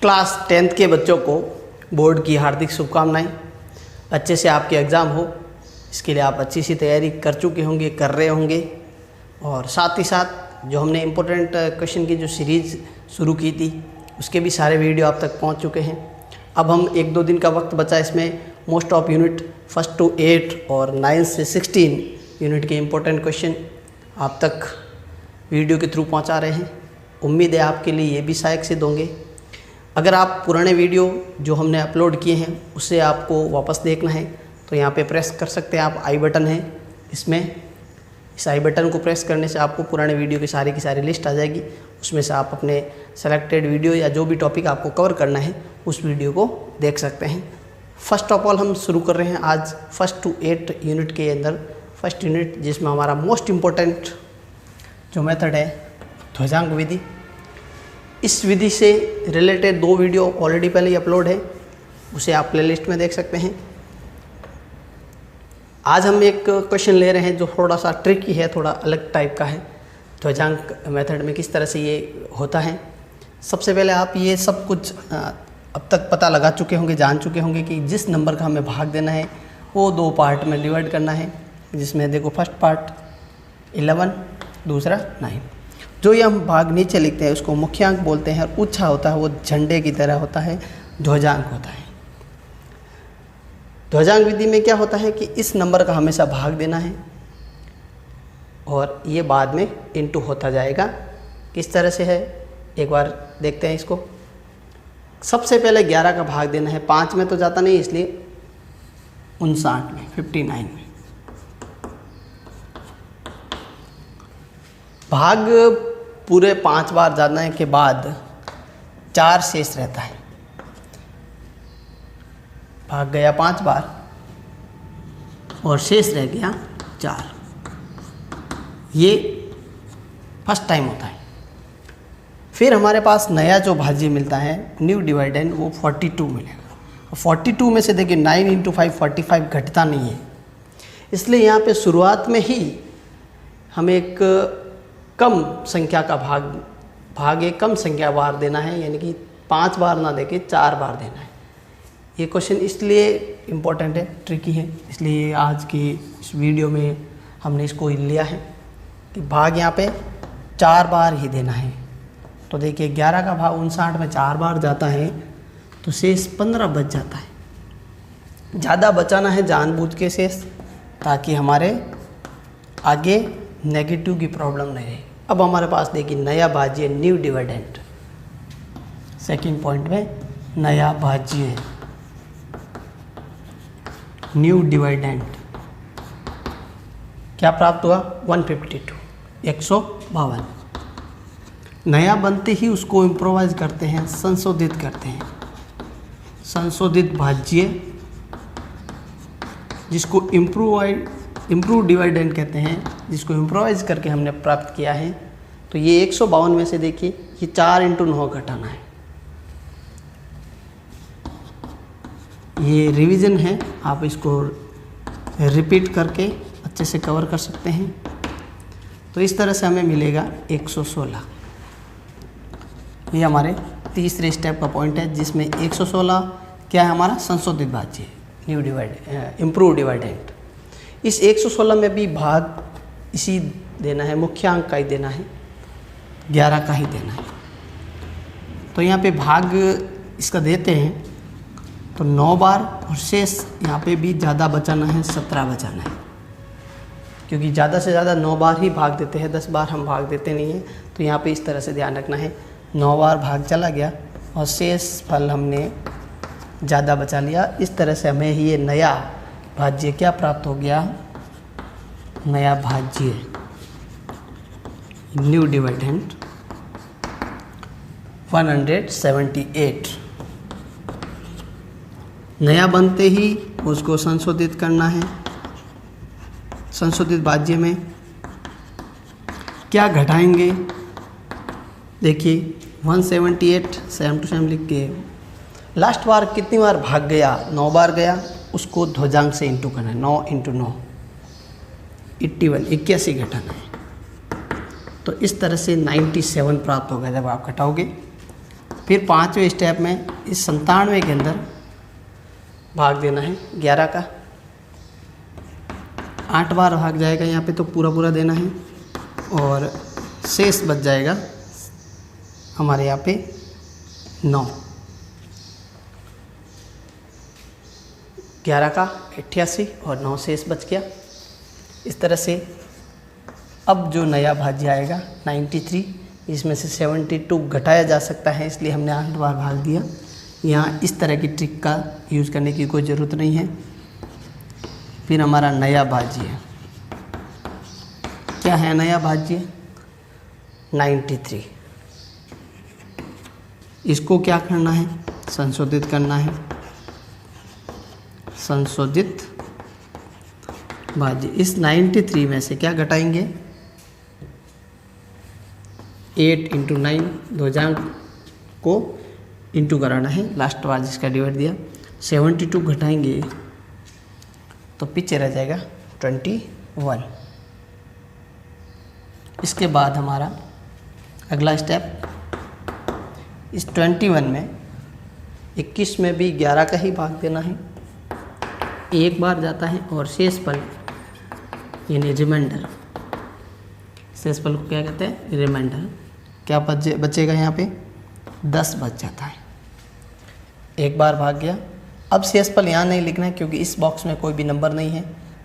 Class 10th के बच्चों को बोर्ड की हार्दिक शुभकामनाएं। अच्छे से आपके एग्ज़ाम हो, इसके लिए आप अच्छी सी तैयारी कर चुके होंगे, कर रहे होंगे। और साथ ही साथ जो हमने इम्पोर्टेंट क्वेश्चन की जो सीरीज़ शुरू की थी उसके भी सारे वीडियो आप तक पहुंच चुके हैं। अब हम 1-2 दिन का वक्त बचा, इसमें मोस्ट ऑफ यूनिट 1 to 8 और 9 से 16 यूनिट के इम्पोर्टेंट क्वेश्चन आप तक वीडियो के थ्रू पहुंचा रहे हैं। उम्मीद है आपके लिए ये भी सहायक सिद्ध होंगे। अगर आप पुराने वीडियो जो हमने अपलोड किए हैं उसे आपको वापस देखना है तो यहाँ पे प्रेस कर सकते हैं आप, आई बटन है इसमें। इस आई बटन को प्रेस करने से आपको पुराने वीडियो की सारी लिस्ट आ जाएगी। उसमें से आप अपने सेलेक्टेड वीडियो या जो भी टॉपिक आपको कवर करना है उस वीडियो को देख सकते हैं। फर्स्ट ऑफ ऑल हम शुरू कर रहे हैं आज 1 to 8 यूनिट के अंदर फर्स्ट यूनिट, जिसमें हमारा मोस्ट इम्पोर्टेंट जो मेथड है ध्वजांक विधि। इस विधि से रिलेटेड 2 वीडियो ऑलरेडी पहले ही अपलोड है, उसे आप प्लेलिस्ट में देख सकते हैं। आज हम एक क्वेश्चन ले रहे हैं जो थोड़ा सा ट्रिकी है, थोड़ा अलग टाइप का है। ध्वजांक मेथड में किस तरह से ये होता है। सबसे पहले आप ये सब कुछ अब तक पता लगा चुके होंगे, जान चुके होंगे कि जिस नंबर का हमें भाग देना है वो 2 पार्ट में डिवाइड करना है। जिसमें देखो फर्स्ट पार्ट 11, दूसरा 9। जो ये हम भाग नीचे लिखते हैं उसको मुख्यांक बोलते हैं और ऊंचा होता है वो झंडे की तरह होता है, ध्वजांक होता है। ध्वजांक विधि में क्या होता है कि इस नंबर का हमेशा भाग देना है और ये बाद में इनटू होता जाएगा। किस तरह से है एक बार देखते हैं इसको। सबसे पहले 11 का भाग देना है, 5 में तो जाता नहीं इसलिए 59 में, 59 में। भाग पूरे 5 बार जाने के बाद 4 शेष रहता है। भाग गया 5 बार और शेष रह गया 4। ये फर्स्ट टाइम होता है। फिर हमारे पास नया जो भाज्य मिलता है न्यू डिवाइडेंड, वो 42 मिलेगा। 42 में से देखिए 9 × 5 45 घटता नहीं है, इसलिए यहाँ पे शुरुआत में ही हमें एक कम संख्या का भाग एक कम संख्या बार देना है, यानी कि 5 बार ना देके 4 बार देना है। ये क्वेश्चन इसलिए इम्पोर्टेंट है, ट्रिकी है, इसलिए आज की इस वीडियो में हमने इसको लिया है कि भाग यहाँ पे 4 बार ही देना है। तो देखिए 11 का भाग 59 में 4 बार जाता है तो शेष 15 बच जाता है। ज़्यादा बचाना है जानबूझ के शेष, ताकि हमारे आगे नेगेटिव की प्रॉब्लम नहीं रहे। अब हमारे पास देखिए नया भाज्य न्यू डिवाइडेंड, सेकंड पॉइंट में नया भाज्य न्यू डिवाइडेंड क्या प्राप्त हुआ 152, 152। नया बनते ही उसको इम्प्रोवाइज करते हैं, संशोधित करते हैं। संशोधित भाज्य जिसको इम्प्रूव डिवाइडेंड कहते हैं, जिसको इम्प्रोवाइज करके हमने प्राप्त किया है। तो ये 152 में से देखिए ये 4 × 9 घटाना है। ये रिवीजन है, आप इसको रिपीट करके अच्छे से कवर कर सकते हैं। तो इस तरह से हमें मिलेगा 116। ये हमारे तीसरे स्टेप का पॉइंट है, जिसमें 116 क्या है हमारा संशोधित भाज्य न्यू डिवाइड इम्प्रूव डिवाइडेंड। इस 116 में भी भाग इसी देना है, मुख्यांक का ही देना है, 11 का ही देना है। तो यहाँ पे भाग इसका देते हैं तो 9 बार और शेष यहाँ पे भी ज़्यादा बचाना है, 17 बचाना है, क्योंकि ज़्यादा से ज़्यादा 9 बार ही भाग देते हैं, 10 बार हम भाग देते नहीं हैं। तो यहाँ पे इस तरह से ध्यान रखना है, 9 बार भाग चला गया और शेष फल हमने ज़्यादा बचा लिया। इस तरह से हमें ये नया भाज्य क्या प्राप्त हो गया, नया भाज्य न्यू डिवाइडेंड 178। नया बनते ही उसको संशोधित करना है। संशोधित भाज्य में क्या घटाएंगे, देखिए 178 सेम टू सेम लिख के लास्ट बार कितनी बार भाग गया, 9 बार गया, उसको ध्वजांक से इंटू करना है। 9 × 9 81, 81 घटाना है। तो इस तरह से 97 प्राप्त होगा जब आप घटाओगे। फिर 5वें स्टेप में इस 97 के अंदर भाग देना है 11 का। 8 बार भाग जाएगा यहाँ पे, तो पूरा पूरा देना है और शेष बच जाएगा हमारे यहाँ पे 9। 11 का 88 और 9 शेष बच गया। इस तरह से अब जो नया भाज्य आएगा 93, इसमें से 72 घटाया जा सकता है, इसलिए हमने 8 बार भाग दिया। यहाँ इस तरह की ट्रिक का यूज़ करने की कोई ज़रूरत नहीं है। फिर हमारा नया भाज्य क्या है? नया भाज्य 93। इसको क्या करना है? संशोधित करना है। संशोधित भाज्य इस 93 में से क्या घटाएंगे? 8 × 9 दो जांग को इंटू कराना है, लास्ट बार जिसका डिवाइड दिया। 72 घटाएंगे तो पीछे रह जाएगा 21। इसके बाद हमारा अगला स्टेप, इस 21 में 21 में भी 11 का ही भाग देना है। एक बार जाता है और शेष पल यानी रिमाइंडर, शेष पल को क्या कहते हैं? रिमाइंडर। क्या बचेगा यहाँ पे? 10 बच जाता है। एक बार भाग गया। अब शेष पल यहाँ नहीं लिखना है क्योंकि इस बॉक्स में कोई भी नंबर नहीं है,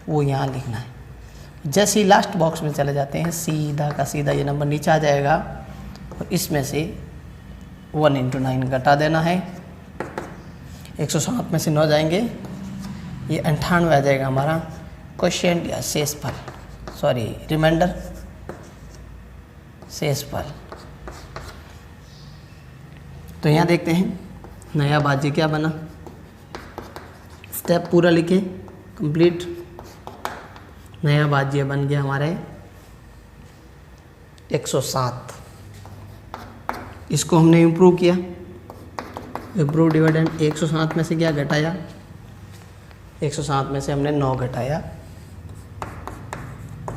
वो यहाँ लिखना है। जैसे ही लास्ट बॉक्स में चले जाते हैं, सीधा का सीधा ये नंबर नीचे आ जाएगा और इसमें से 1 × 9 घटा देना है। 107 में से 9 जाएंगे, ये 98 आ जाएगा हमारा क्वेश्चन या शेष फल, सॉरी रिमाइंडर, शेष फल। तो यहाँ देखते हैं नया भाज्य क्या बना। स्टेप पूरा लिखे, कंप्लीट। नया भाज्य बन गया हमारे 107। इसको हमने इम्प्रूव किया, इम्प्रूव डिविडेंड। 107 में से क्या घटाया? 107 में से हमने 9 घटाया,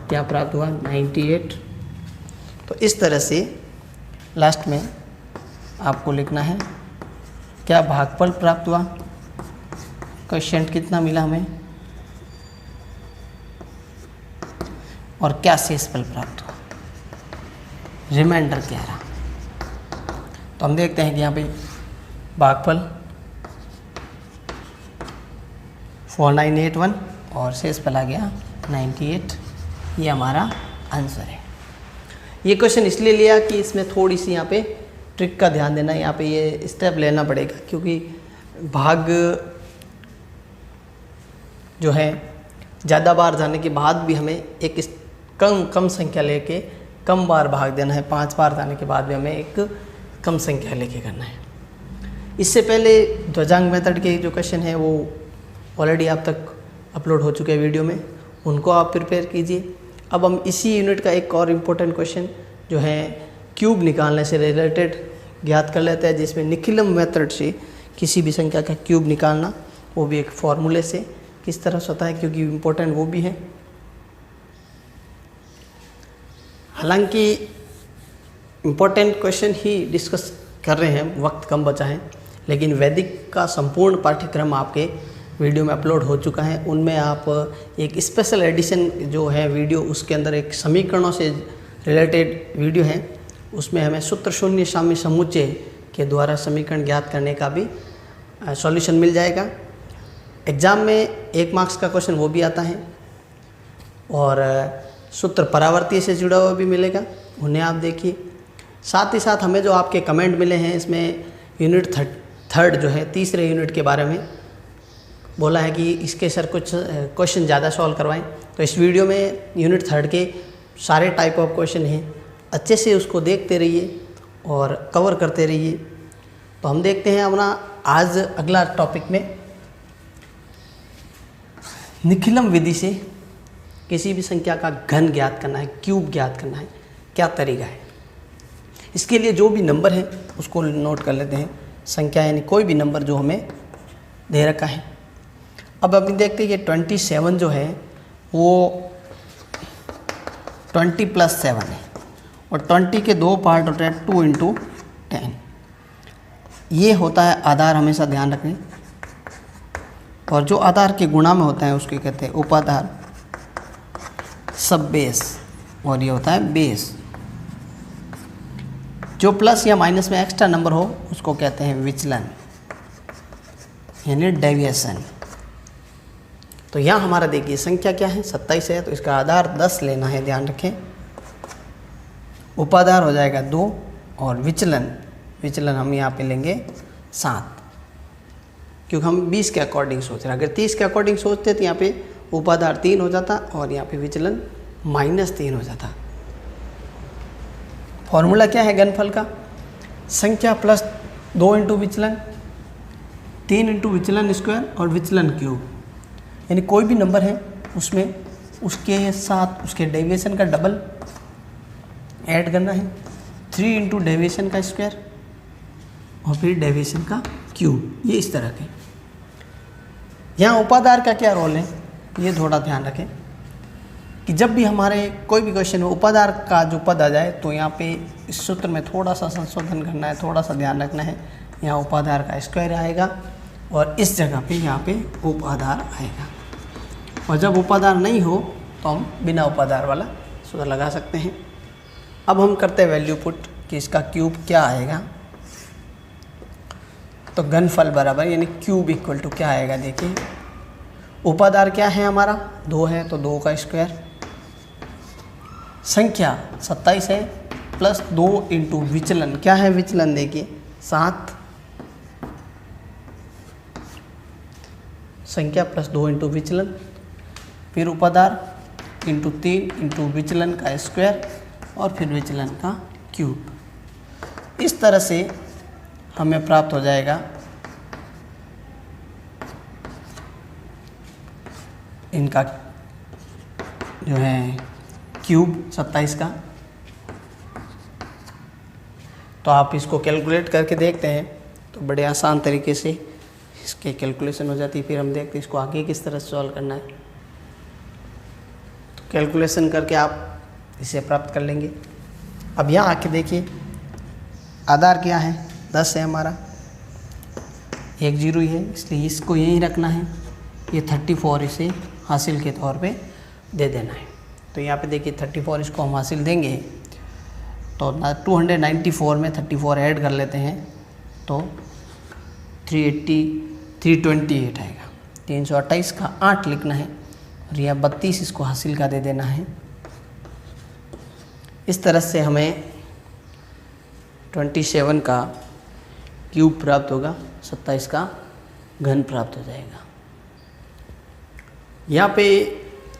क्या प्राप्त हुआ? 98। तो इस तरह से लास्ट में आपको लिखना है क्या भागफल प्राप्त हुआ, क्वोशिएंट कितना मिला हमें, और क्या शेषफल प्राप्त हुआ, रिमाइंडर क्या रहा। तो हम देखते हैं कि यहाँ पे भागफल 4981 और शेषफल आ गया 98। ये हमारा आंसर है। ये क्वेश्चन इसलिए लिया कि इसमें थोड़ी सी यहाँ पे ट्रिक का ध्यान देना है, यहाँ पे ये स्टेप लेना पड़ेगा क्योंकि भाग जो है ज़्यादा बार जाने के बाद भी हमें एक कम संख्या लेके कम बार भाग देना है। 5 बार जाने के बाद भी हमें एक कम संख्या लेके करना है। इससे पहले ध्वजांक मेथड के जो क्वेश्चन है वो ऑलरेडी आप तक अपलोड हो चुके हैं वीडियो में, उनको आप प्रिपेयर कीजिए। अब हम इसी यूनिट का एक और इम्पोर्टेंट क्वेश्चन जो है क्यूब निकालने से रिलेटेड ज्ञात कर लेते हैं, जिसमें निखिलम मेथड से किसी भी संख्या का क्यूब निकालना, वो भी एक फॉर्मूले से किस तरह से होता है, क्योंकि इम्पोर्टेंट वो भी है। हालांकि इम्पोर्टेंट क्वेश्चन ही डिस्कस कर रहे हैं, वक्त कम बचा है, लेकिन वैदिक का संपूर्ण पाठ्यक्रम आपके वीडियो में अपलोड हो चुका है। उनमें आप एक स्पेशल एडिशन जो है वीडियो, उसके अंदर एक समीकरणों से रिलेटेड वीडियो है, उसमें हमें सूत्र शून्य साम्य समुच्चय के द्वारा समीकरण ज्ञात करने का भी सॉल्यूशन मिल जाएगा। एग्ज़ाम में 1 मार्क्स का क्वेश्चन वो भी आता है और सूत्र परावर्ती से जुड़ा हुआ भी मिलेगा, उन्हें आप देखिए। साथ ही साथ हमें जो आपके कमेंट मिले हैं, इसमें यूनिट थर्ड जो है तीसरे यूनिट के बारे में बोला है कि इसके सर कुछ क्वेश्चन ज़्यादा सॉल्व करवाएं, तो इस वीडियो में यूनिट थर्ड के सारे टाइप ऑफ क्वेश्चन हैं, अच्छे से उसको देखते रहिए और कवर करते रहिए। तो हम देखते हैं अपना आज अगला टॉपिक में निखिलम विधि से किसी भी संख्या का घन ज्ञात करना है, क्यूब ज्ञात करना है, क्या तरीका है। इसके लिए जो भी नंबर है उसको नोट कर लेते हैं, संख्या यानी कोई भी नंबर जो हमें दे रखा है। अब अभी देखते हैं कि 27 जो है वो 20 + 7 है और 20 के 2 पार्ट होते हैं 2 × 10। ये होता है आधार, हमेशा ध्यान रखें। और जो आधार के गुणा में होता है उसको कहते हैं उपाधार, सब बेस, और ये होता है बेस। जो प्लस या माइनस में एक्स्ट्रा नंबर हो उसको कहते हैं विचलन, यानी डेविएशन। तो यहाँ हमारा देखिए संख्या क्या है, 27 है, तो इसका आधार 10 लेना है, ध्यान रखें। उपाधार हो जाएगा 2, और विचलन हम यहाँ पे लेंगे 7, क्योंकि हम 20 के अकॉर्डिंग सोच रहे हैं। अगर 30 के अकॉर्डिंग सोचते तो यहाँ पे उपाधार 3 हो जाता और यहाँ पे विचलन -3 हो जाता। फॉर्मूला क्या है घनफल का, संख्या प्लस 2 इंटू विचलन, 3 इंटू विचलन स्क्वायर और विचलन क्यूब। यानी कोई भी नंबर है उसमें उसके साथ उसके डेविएशन का डबल ऐड करना है, 3 इंटू डेविएशन का स्क्वायर और फिर डेविएशन का क्यूब, ये इस तरह के। यहाँ उपाधार का क्या रोल है, ये थोड़ा ध्यान रखें कि जब भी हमारे कोई भी क्वेश्चन में उपाधार का जो पद आ जाए तो यहाँ पे इस सूत्र में थोड़ा सा संशोधन करना है, थोड़ा सा ध्यान रखना है। यहाँ उपाधार का स्क्वायर आएगा और इस जगह पे यहाँ पे उपाधार आएगा, और जब उपाधार नहीं हो तो हम बिना उपाधार वाला सूत्र लगा सकते हैं। अब हम करते हैं वैल्यू पुट कि इसका क्यूब क्या आएगा। तो घनफल बराबर यानी क्यूब इक्वल टू क्या आएगा, देखिए उपाधार क्या है हमारा 2 है, तो 2 का स्क्वायर, संख्या 27 है, प्लस 2 इंटू विचलन, क्या है विचलन देखिए 7, संख्या प्लस 2 इंटू विचलन, फिर उपाधार इंटू 3 इंटू विचलन का स्क्वायर और फिर विचलन का क्यूब। इस तरह से हमें प्राप्त हो जाएगा इनका जो है क्यूब 27 का। तो आप इसको कैलकुलेट करके देखते हैं तो बड़े आसान तरीके से इसके कैलकुलेशन हो जाती है। फिर हम देखते हैं इसको आगे किस तरह सॉल्व करना है। तो कैलकुलेशन करके आप इसे प्राप्त कर लेंगे। अब यहाँ आके देखिए आधार क्या है 10 है हमारा, 1 0 ही है, इसलिए इसको यहीं रखना है। ये 34 इसे हासिल के तौर पे दे देना है। तो यहाँ पे देखिए 34 इसको हम हासिल देंगे तो 294 में 34 ऐड कर लेते हैं तो 328 आएगा। 328 का 8 लिखना है और यह 32 इसको हासिल का दे देना है। इस तरह से हमें 27 का क्यूब प्राप्त होगा, 27 का घन प्राप्त हो जाएगा। यहाँ पे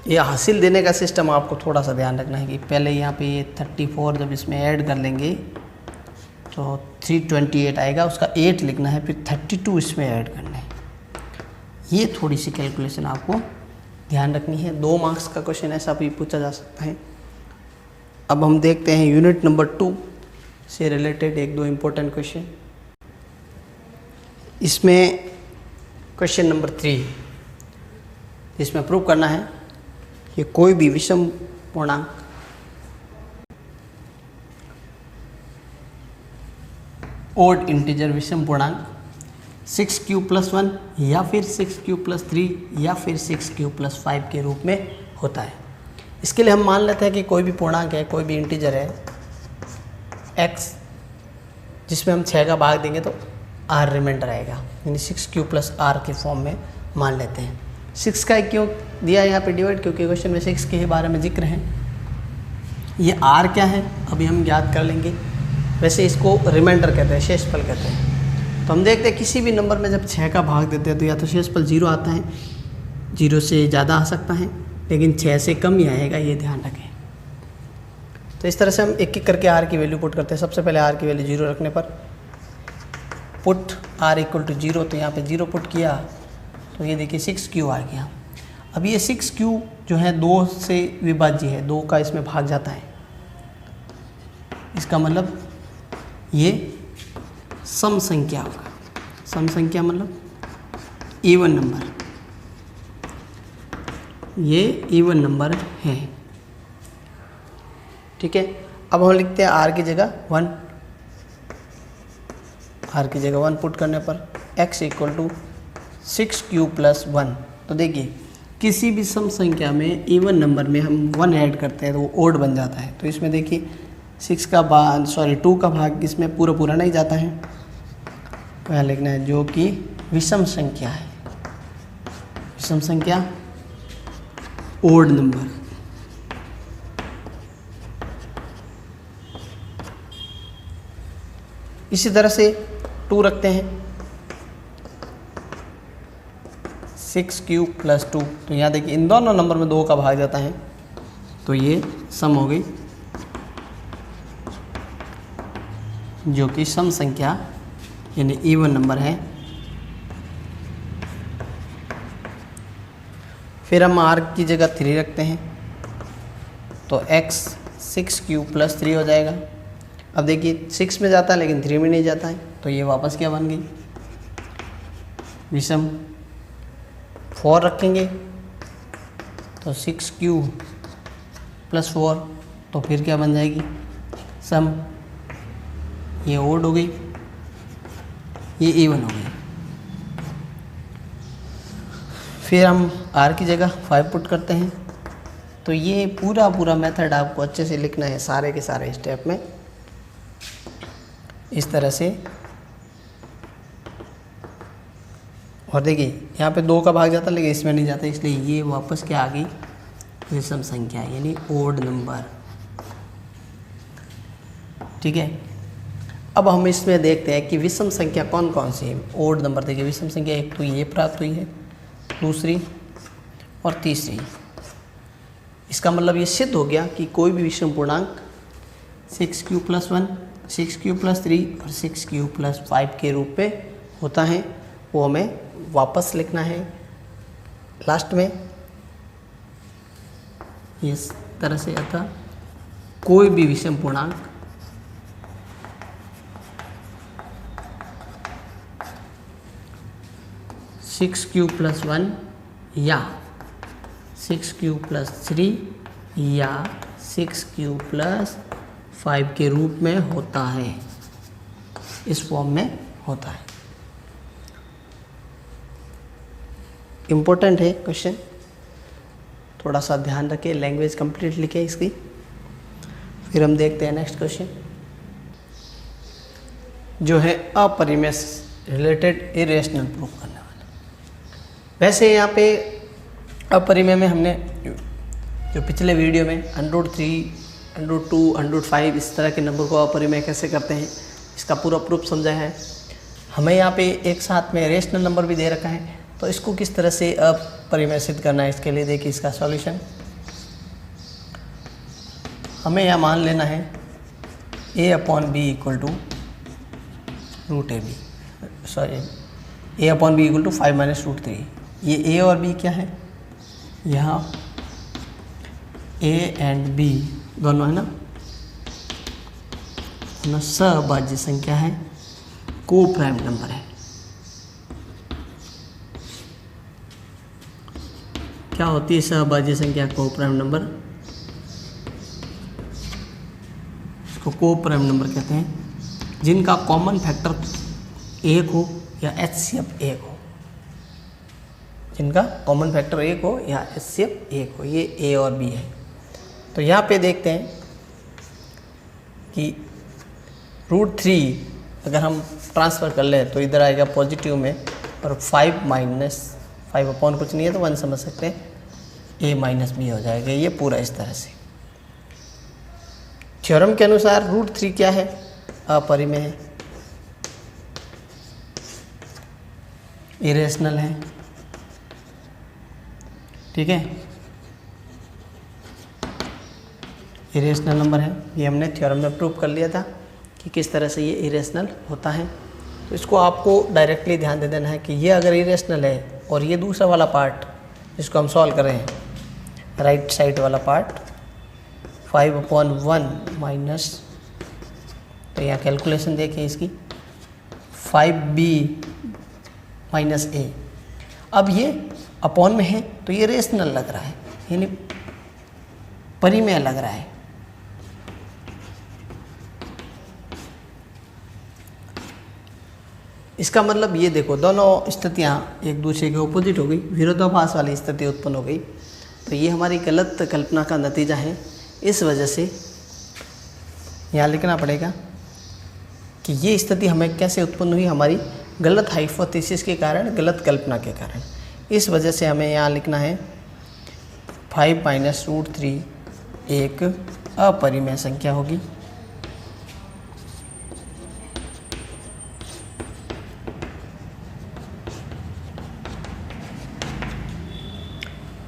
ये हासिल देने का सिस्टम आपको थोड़ा सा ध्यान रखना है कि पहले यहाँ पे ये 34 जब इसमें ऐड कर लेंगे तो 328 आएगा, उसका 8 लिखना है, फिर 32 इसमें ऐड करना है। ये थोड़ी सी कैलकुलेशन आपको ध्यान रखनी है। 2 मार्क्स का क्वेश्चन ऐसा भी पूछा जा सकता है। अब हम देखते हैं यूनिट नंबर 2 से रिलेटेड 1-2 इम्पोर्टेंट क्वेश्चन। इसमें क्वेश्चन नंबर 3, इसमें प्रूव करना है कि कोई भी विषम पूर्णांक ओड इंटीजर विषम पूर्णांक 6q+1 या फिर 6q+3 या फिर 6q+5 के रूप में होता है। इसके लिए हम मान लेते हैं कि कोई भी पूर्णांक है, कोई भी इंटीजर है x, जिसमें हम 6 का भाग देंगे तो r रिमाइंडर आएगा, यानी 6q+r के फॉर्म में मान लेते हैं। 6 का क्यों दिया यहाँ पे डिवाइड, क्योंकि क्वेश्चन में 6 के बारे में जिक्र है। ये r क्या है अभी हम याद कर लेंगे। वैसे इसको रिमाइंडर कहते हैं, शेषफल कहते हैं। तो हम देखते हैं किसी भी नंबर में जब 6 का भाग देते हैं तो या तो शेषफल 0 आता है, 0 से ज़्यादा आ सकता है, लेकिन 6 से कम ही आएगा, ये ध्यान रखें। तो इस तरह से हम एक एक करके r की वैल्यू पुट करते हैं। सबसे पहले r की वैल्यू 0 रखने पर पुट r = 0, तो यहाँ पे 0 पुट किया तो ये देखिए 6q आ गया। अब ये 6q जो है 2 से विभाज्य है, 2 का इसमें भाग जाता है। इसका मतलब ये सम संख्या होगा। सम संख्या मतलब इवन नंबर, ये इवन नंबर है, ठीक है। अब हम लिखते हैं r की जगह 1, r की जगह 1 पुट करने पर x equal to 6q plus 1। तो देखिए किसी भी सम संख्या में इवन नंबर में हम 1 ऐड करते हैं तो वो ओड बन जाता है। तो इसमें देखिए 2 का भाग इसमें पूरा पूरा नहीं जाता है, तो यहाँ लिखना है जो कि विषम संख्या है, विषम संख्या ओड नंबर। इसी तरह से 2 रखते हैं 6q प्लस 2। तो यहाँ देखिए इन दोनों नंबर में 2 का भाग जाता है, तो ये सम हो गई जो कि सम संख्या यानी इवन नंबर है। फिर हम r की जगह 3 रखते हैं तो x 6q प्लस 3 हो जाएगा। अब देखिए 6 में जाता है लेकिन 3 में नहीं जाता है, तो ये वापस क्या बन गई विषम। 4 रखेंगे तो 6q प्लस 4, तो फिर क्या बन जाएगी सम। ये ओड हो गई, ये इवन हो गई। फिर हम r की जगह 5 पुट करते हैं, तो ये पूरा मेथड आपको अच्छे से लिखना है सारे के सारे स्टेप में इस तरह से। और देखिए यहाँ पे 2 का भाग जाता है लेकिन इसमें नहीं जाता, इसलिए ये वापस क्या आ गई विषम संख्या यानी ओड नंबर। ठीक है, अब हम इसमें देखते हैं कि विषम संख्या कौन कौन सी है। ओड नंबर देखिए विषम संख्या एक तो ये प्राप्त हुई है, दूसरी और तीसरी। इसका मतलब ये सिद्ध हो गया कि कोई भी विषम पूर्णांक 6q प्लस 1, 6q प्लस 3 और 6q प्लस 5 के रूप में होता है। वो हमें वापस लिखना है लास्ट में इस तरह से। अतः कोई भी विषम पूर्णांक (6q प्लस 1) या 6q प्लस 3 या 6q प्लस 5 के रूप में होता है, इस फॉर्म में होता है। इम्पोर्टेंट है क्वेश्चन, थोड़ा सा ध्यान रखें, लैंग्वेज कंप्लीट लिखें इसकी। फिर हम देखते हैं नेक्स्ट क्वेश्चन जो है अपरिमेय रिलेटेड इरेशनल प्रूफ करने वाला। वैसे यहाँ पे अपरिमेय में हमने जो पिछले वीडियो में √3, √2, √5 इस तरह के नंबर को अपरिमेय कैसे करते हैं इसका पूरा प्रूफ समझा है। हमें यहाँ पे एक साथ में रेशनल नंबर भी दे रखा है, तो इसको किस तरह से अपरिमेय सिद्ध करना है इसके लिए देखिए इसका सॉल्यूशन। हमें यह मान लेना है a/b equal to √ab, sorry a/b equal to 5 minus √3। ये a और b क्या है, यहाँ a एंड b दोनों है ना, सहभाज्य संख्या है, को प्राइम नंबर है। क्या होती है सहभाज्य संख्या को प्राइम नंबर? इसको को प्राइम नंबर कहते हैं जिनका कॉमन फैक्टर 1 हो या HCF 1 हो, जिनका कॉमन फैक्टर 1 हो या HCF 1 हो। ये A और B है। तो यहाँ पे देखते हैं कि √3 अगर हम ट्रांसफ़र कर लें तो इधर आएगा पॉजिटिव में, और 5 माइनस 5 अपॉन कुछ नहीं है तो 1 समझ सकते हैं, a माइनस बी हो जाएगा। ये पूरा इस तरह से। थ्योरम के अनुसार √3 क्या है, अपरिमेय है, इरेशनल है। ठीक है, इरेशनल नंबर है। ये हमने थ्योरम में प्रूव कर लिया था कि किस तरह से ये इरेशनल होता है। तो इसको आपको डायरेक्टली ध्यान दे देना है कि ये अगर इरेशनल है और ये दूसरा वाला पार्ट जिसको हम सॉल्व कर रहे हैं, राइट साइड वाला पार्ट 5/1 माइनस, तो यहाँ कैलकुलेशन देखें इसकी 5b माइनस a। अब ये अपॉन में है तो ये रेशनल लग रहा है, यानी परिमेय लग रहा है। इसका मतलब ये देखो, दोनों स्थितियाँ एक दूसरे के ऑपोजिट हो गई, विरोधाभास वाली स्थिति उत्पन्न हो गई। तो ये हमारी गलत कल्पना का नतीजा है। इस वजह से यहाँ लिखना पड़ेगा कि ये स्थिति हमें कैसे उत्पन्न हुई, हमारी गलत हाइपोथेसिस के कारण, गलत कल्पना के कारण। इस वजह से हमें यहाँ लिखना है 5 - √3 एक अपरिमेय संख्या होगी।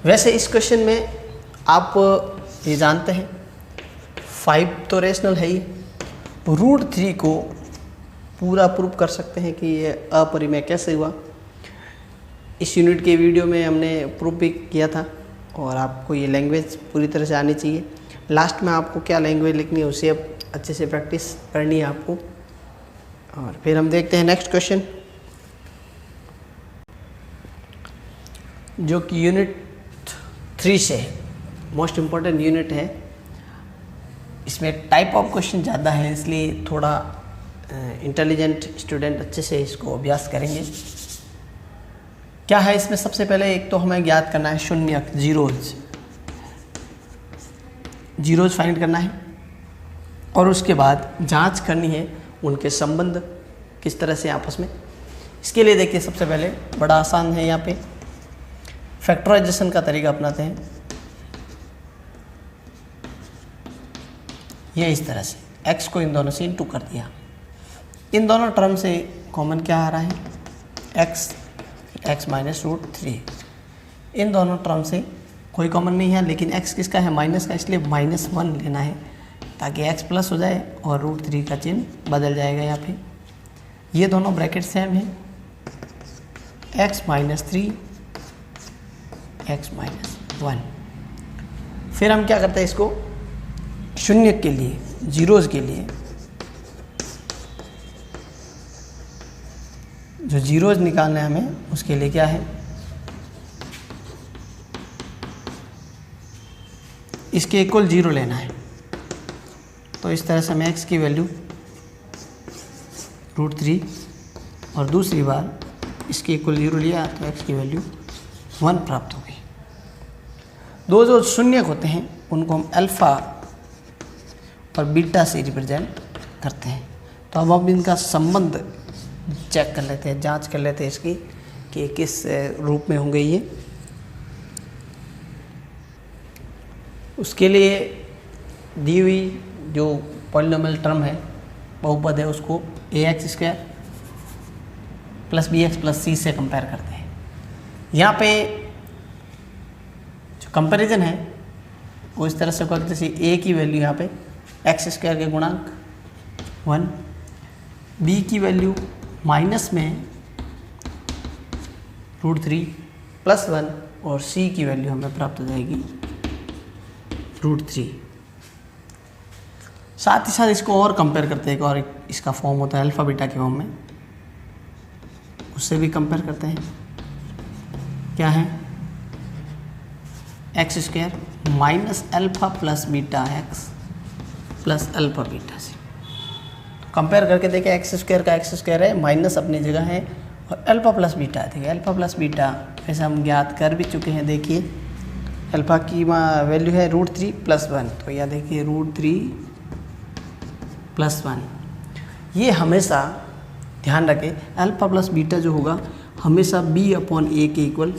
वैसे इस क्वेश्चन में आप ये जानते हैं 5 तो रेशनल है ही, √3 को पूरा प्रूव कर सकते हैं कि ये अपरिमेय कैसे हुआ। इस यूनिट के वीडियो में हमने प्रूफ भी किया था और आपको ये लैंग्वेज पूरी तरह से आनी चाहिए। लास्ट में आपको क्या लैंग्वेज लिखनी है उसे अब अच्छे से प्रैक्टिस करनी है आपको। और फिर हम देखते हैं नेक्स्ट क्वेश्चन, जो कि यूनिट 3 से है, मोस्ट इम्पॉर्टेंट यूनिट है। इसमें टाइप ऑफ क्वेश्चन ज़्यादा है, इसलिए थोड़ा इंटेलिजेंट स्टूडेंट अच्छे से इसको अभ्यास करेंगे। क्या है इसमें, सबसे पहले एक तो हमें ज्ञात करना है शून्यक, जीरोज फाइंड करना है और उसके बाद जांच करनी है उनके संबंध किस तरह से आपस में। इसके लिए देखिए सबसे पहले बड़ा आसान है, यहाँ पे फैक्टराइजेशन का तरीका अपनाते हैं। ये इस तरह से x को इन दोनों से इंटू कर दिया, इन दोनों टर्म से कॉमन क्या आ रहा है, x - √3। इन दोनों टर्म से कोई कॉमन नहीं है, लेकिन x किसका है, माइनस का, इसलिए -1 लेना है ताकि x प्लस हो जाए और √3 का चिन्ह बदल जाएगा। यहाँ पे ये दोनों ब्रैकेट सेम है, x - 3 x - 1। फिर हम क्या करते हैं, इसको शून्य के लिए, जीरोज के लिए, जो जीरोज निकालना है हमें, उसके लिए क्या है, इसके इक्वल 0 लेना है। तो इस तरह से हमें x की वैल्यू √3 और दूसरी बार इसके इक्वल 0 लिया तो x की वैल्यू 1 प्राप्त हो गई। दो जो शून्यक होते हैं उनको हम अल्फ़ा और बीटा से रिप्रेजेंट करते हैं। तो अब हम इनका संबंध चेक कर लेते हैं, जांच कर लेते हैं इसकी कि किस रूप में होंगे ये। उसके लिए दी हुई जो पॉलिनोमियल टर्म है, बहुपद है, उसको ax² + bx + c से कंपेयर करते हैं। यहाँ पे जो कंपैरिजन है वो इस तरह से होगा, जैसे a की वैल्यू यहाँ पे x² के गुणांक 1, b की वैल्यू माइनस में √3 + 1 और c की वैल्यू हमें प्राप्त हो जाएगी √3। साथ ही साथ इसको और कंपेयर करते हैं, और इसका फॉर्म होता है अल्फ़ा बीटा के फॉर्म में, उससे भी कंपेयर करते हैं। क्या है, x² - alpha + beta x + alpha beta से। तो कंपेयर करके देखें, x² का x² है, माइनस अपनी जगह है, और अल्फ़ा + बीटा देखिए, अल्फ़ा + बीटा वैसे हम ज्ञात कर भी चुके हैं। देखिए अल्फ़ा की वैल्यू है √3 + 1, तो यह देखिए √3 + 1। ये हमेशा ध्यान रखें, अल्फ़ा + बीटा जो होगा हमेशा b/a के इक्वल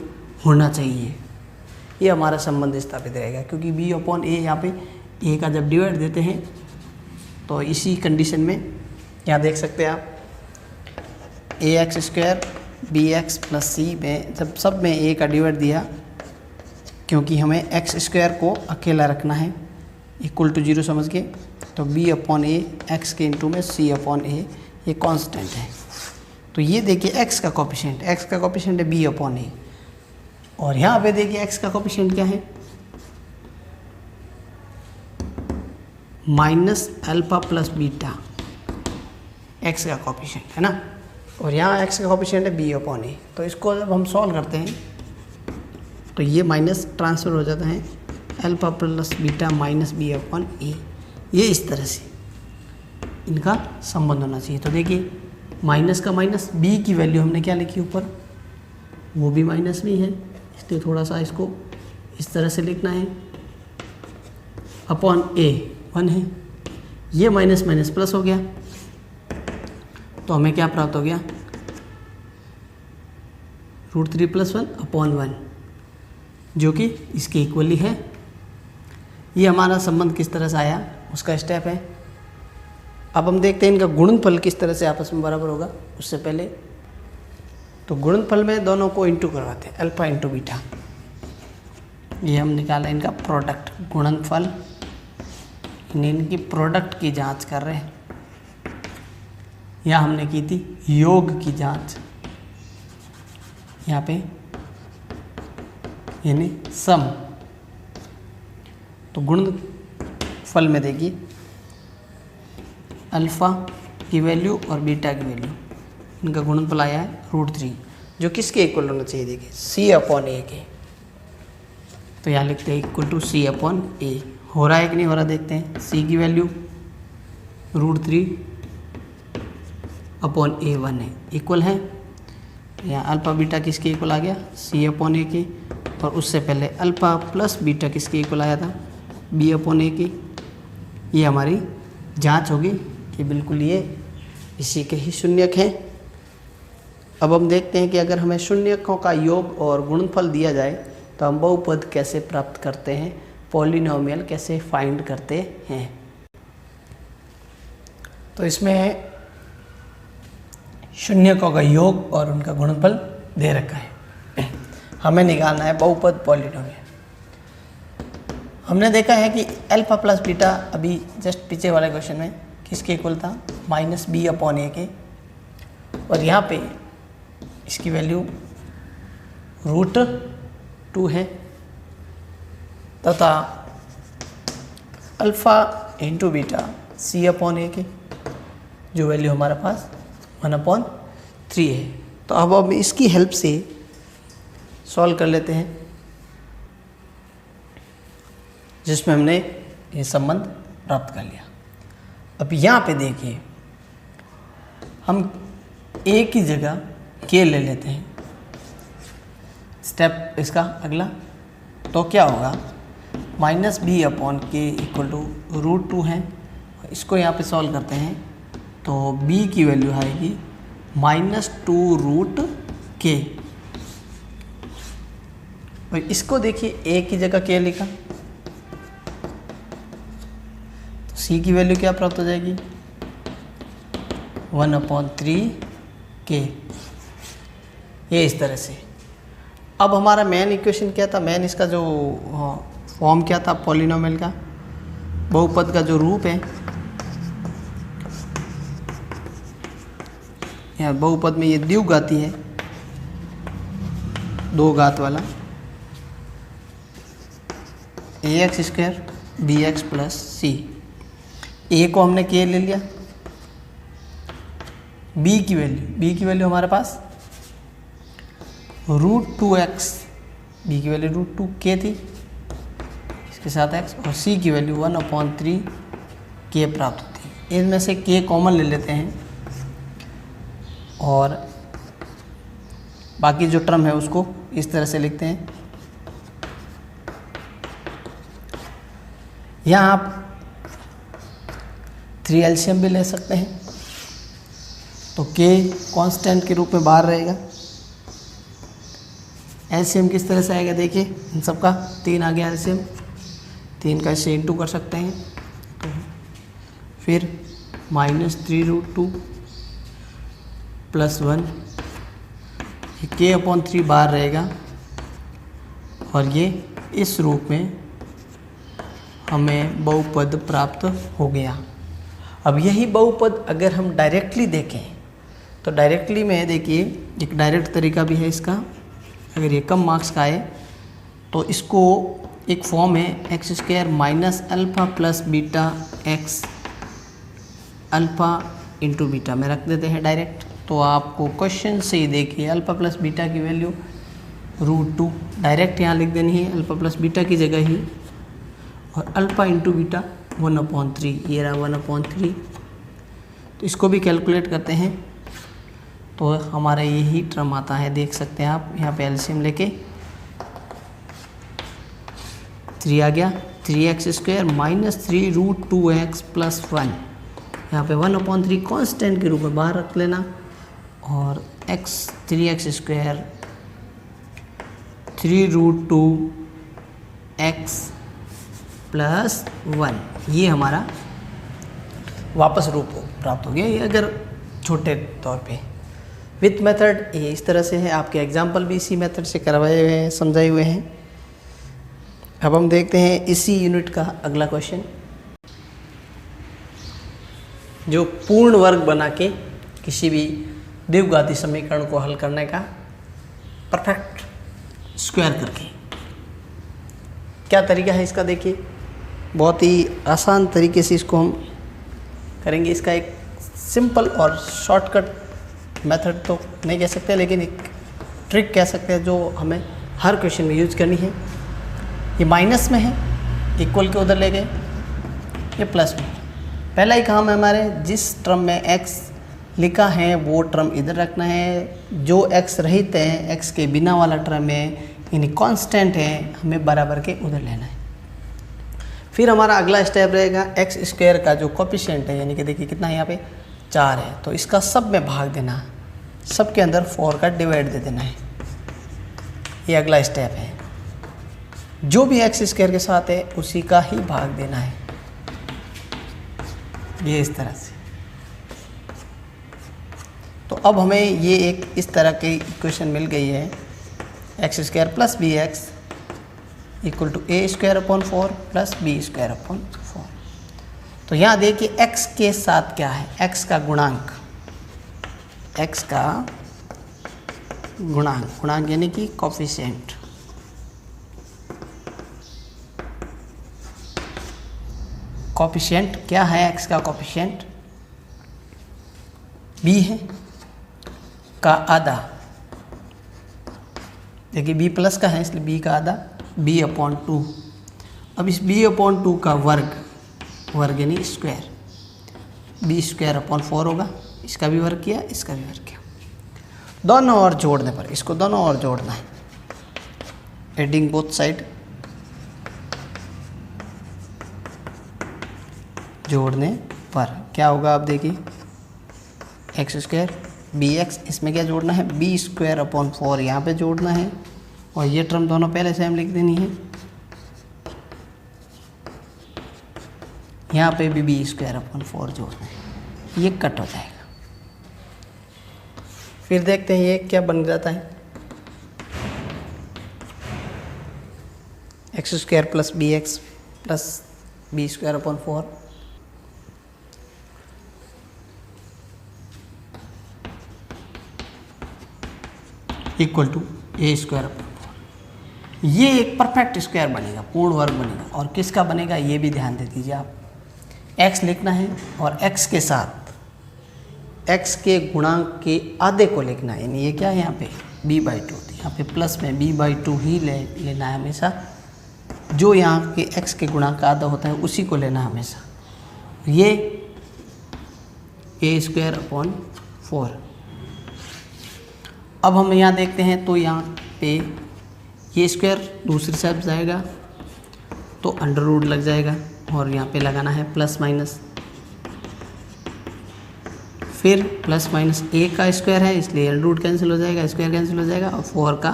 होना चाहिए। ये हमारा संबंध स्थापित रहेगा, क्योंकि b/a यहाँ पे a का जब डिवाइड देते हैं तो इसी कंडीशन में यहाँ देख सकते हैं आप, ax² bx + c में जब सब में a का डिवाइड दिया, क्योंकि हमें x² को अकेला रखना है इक्वल टू 0 समझ के, तो b/a x के इंटू में c/a ये कांस्टेंट है। तो ये देखिए x का कोफिशिएंट है b/a, और यहाँ पे देखिए x का कोफिशिएंट क्या है, -अल्फ़ा + बीटा, x का कोफिशिएंट है ना, और यहाँ x का कोफिशिएंट है b/a। तो इसको जब हम सॉल्व करते हैं तो ये माइनस ट्रांसफ़र हो जाता है, अल्फ़ा + बीटा -b/a। ये इस तरह से इनका संबंध होना चाहिए। तो देखिए माइनस का माइनस, बी की वैल्यू हमने क्या लिखी ऊपर, वो भी माइनस में है, इसलिए थोड़ा सा इसको इस तरह से लिखना है, अपॉन ए 1 है, ये माइनस माइनस प्लस हो गया, तो हमें क्या प्राप्त हो गया, √3 + 1 अपॉन 1, जो कि इसके इक्वली है। ये हमारा संबंध किस तरह से आया उसका स्टेप है। अब हम देखते हैं इनका गुणनफल किस तरह से आपस में बराबर होगा। उससे पहले तो गुणनफल में दोनों को इंटू करवाते हैं, अल्फा इंटू बीटा। ये हम निकाला इनका प्रोडक्ट, गुणनफल, इनकी प्रोडक्ट की जांच कर रहे हैं। यहाँ हमने की थी योग की जांच, यहाँ पे यानी सम। तो गुणनफल में देखिए अल्फ़ा की वैल्यू और बीटा की वैल्यू, इनका गुणनफल आया है √3, जो किसके इक्वल होना चाहिए, देखिए C/A के। तो यहाँ लिखते हैं =C/A। हो रहा है कि नहीं हो रहा देखते हैं। C की वैल्यू √3/A1 है, इक्वल है। यहाँ अल्फ़ा बीटा किसके इक्वल आ गया, C/A के। और उससे पहले अल्फ़ा प्लस बीटा किसके इक्वल आया था, B/A के। ये हमारी जांच होगी कि बिल्कुल ये इसी के ही शून्यक हैं। अब हम देखते हैं कि अगर हमें शून्यकों का योग और गुणनफल दिया जाए तो हम बहुपद कैसे प्राप्त करते हैं, पॉलिनोमियल कैसे फाइंड करते हैं। तो इसमें शून्यकों का योग और उनका गुणनफल दे रखा है, हमें निकालना है बहुपद पॉलिनोमियल। हमने देखा है कि अल्फ़ा प्लस बीटा अभी जस्ट पीछे वाले क्वेश्चन में किसके इक्वल था, -B/A के। और यहाँ पे इसकी वैल्यू √2 है, तथा अल्फ़ा इंटू बीटा C/A के, जो वैल्यू हमारे पास 1/3 है। तो अब हम इसकी हेल्प से सॉल्व कर लेते हैं, जिसमें हमने ये संबंध प्राप्त कर लिया। अब यहाँ पे देखिए हम a की जगह k ले लेते हैं, स्टेप इसका अगला। तो क्या होगा, -B/K = √2 है। इसको यहाँ पे सॉल्व करते हैं तो b की वैल्यू आएगी -2√k। और इसको देखिए a की जगह k लिखा, तो c की वैल्यू क्या प्राप्त हो जाएगी, 1/3k। ये इस तरह से। अब हमारा मेन इक्वेशन क्या था, मेन इसका जो फॉर्म क्या था पॉलिनोमियल का, बहुपद का जो रूप है, यहाँ बहुपद में ये द्विघाती है, 2 घात वाला, ax² bx + c। a को हमने k ले लिया, b की वैल्यू हमारे पास √2x, b की वैल्यू √2k थी, इसके साथ x, और c की वैल्यू 1/3k प्राप्त होती है। इनमें से k कॉमन ले लेते हैं और बाकी जो टर्म है उसको इस तरह से लिखते हैं। यहाँ आप 3 एलसीएम भी ले सकते हैं, तो k कांस्टेंट के रूप में बाहर रहेगा। एलसीएम किस तरह से आएगा, देखिए इन सबका 3 आ गया एलसीएम, 3 का इससे इंटू कर सकते हैं, तो फिर -3√2 + 1, k/3 बाहर रहेगा। और ये इस रूप में हमें बहुपद प्राप्त हो गया। अब यही बहुपद अगर हम डायरेक्टली देखें तो डायरेक्टली में देखिए एक डायरेक्ट तरीका भी है इसका। अगर ये कम मार्क्स का है तो इसको एक फॉर्म है x² - alpha + beta x alpha into beta में रख देते हैं डायरेक्ट। तो आपको क्वेश्चन से ही देखिए अल्फ़ा प्लस बीटा की वैल्यू √2 डायरेक्ट यहाँ लिख देनी है अल्फ़ा प्लस बीटा की जगह ही, और अल्फ़ा इंटू बीटा 1/3, ये रहा 1/3। तो इसको भी कैलकुलेट करते हैं तो हमारा यही टर्म आता है, देख सकते हैं आप यहाँ पे एलसीएम लेके 3 आ गया, 3x² माइनस 3√2x प्लस 1, यहाँ पे 1/3 कांस्टेंट के रूप में बाहर रख लेना, और 3x² 3√2x प्लस 1, ये हमारा वापस रूप प्राप्त हो गया। ये अगर छोटे तौर पे विथ मेथड ये इस तरह से है। आपके एग्जाम्पल भी इसी मेथड से करवाए हुए हैं, समझाए हुए हैं। अब हम देखते हैं इसी यूनिट का अगला क्वेश्चन, जो पूर्ण वर्ग बना के किसी भी द्विघाती समीकरण को हल करने का परफेक्ट स्क्वायर करके। क्या तरीका है इसका, देखिए बहुत ही आसान तरीके से इसको हम करेंगे। इसका एक सिंपल और शॉर्टकट मेथड तो नहीं कह सकते, लेकिन एक ट्रिक कह सकते हैं जो हमें हर क्वेश्चन में यूज करनी है। ये माइनस में है, इक्वल के उधर ले गए, ये प्लस में। पहला ही काम है हमारे, जिस टर्म में x लिखा है वो टर्म इधर रखना है, जो x रहित है, x के बिना वाला टर्म है यानी कांस्टेंट है, हमें बराबर के उधर लेना है। फिर हमारा अगला स्टेप रहेगा x² का जो कोफिशिएंट है, यानी कि देखिए कितना है यहाँ पे 4 है, तो इसका सब में भाग देना, सब के अंदर 4 का डिवाइड दे देना है। ये अगला स्टेप है। जो भी x² के साथ है उसी का ही भाग देना है, ये इस तरह से। तो अब हमें ये एक इस तरह की इक्वेशन मिल गई है, x² plus bx equal to a²/4 plus b²/4। तो यहाँ देखिए x के साथ क्या है, x का गुणांक, x का गुणांक यानी कि कोफिशिएंट। कोफिशिएंट क्या है, x का कोफिशिएंट b है का आधा, देखिए b प्लस का है इसलिए b का आधा, b/2। अब इस b/2 का वर्ग यानी स्क्वायर, b²/4 होगा, इसका भी वर्ग किया, इसका भी वर्ग किया। दोनों ओर जोड़ने पर, इसको दोनों ओर जोड़ना है, एडिंग बोथ साइड, जोड़ने पर क्या होगा आप देखिए, x² bx, इसमें क्या जोड़ना है, b²/4 यहाँ पे जोड़ना है, और ये टर्म दोनों पहले से हम लिख देनी है, यहाँ पे भी b²/4 जोड़ना है, ये कट हो जाएगा। फिर देखते हैं ये क्या बन जाता है, x² plus bx plus b²/4 equal to a²/4। ये एक परफेक्ट स्क्वायर बनेगा, पूर्ण वर्ग बनेगा। और किसका बनेगा ये भी ध्यान दे दीजिए आप, x लिखना है और x के साथ x के गुणांक के आधे को लिखना है, यानी ये क्या है यहाँ पे b/2, यहाँ पे प्लस में b/2 ही लेना है हमेशा, जो यहाँ के x के गुणांक का आधा होता है उसी को लेना है हमेशा। ये a²/4। अब हम यहाँ देखते हैं तो यहाँ पे ये स्क्वायर दूसरी साइड जाएगा तो अंडर लग जाएगा, और यहाँ पे लगाना है प्लस माइनस, फिर प्लस माइनस a का स्क्वायर है इसलिए अंडर कैंसिल हो जाएगा, स्क्वायर कैंसिल हो जाएगा, और 4 का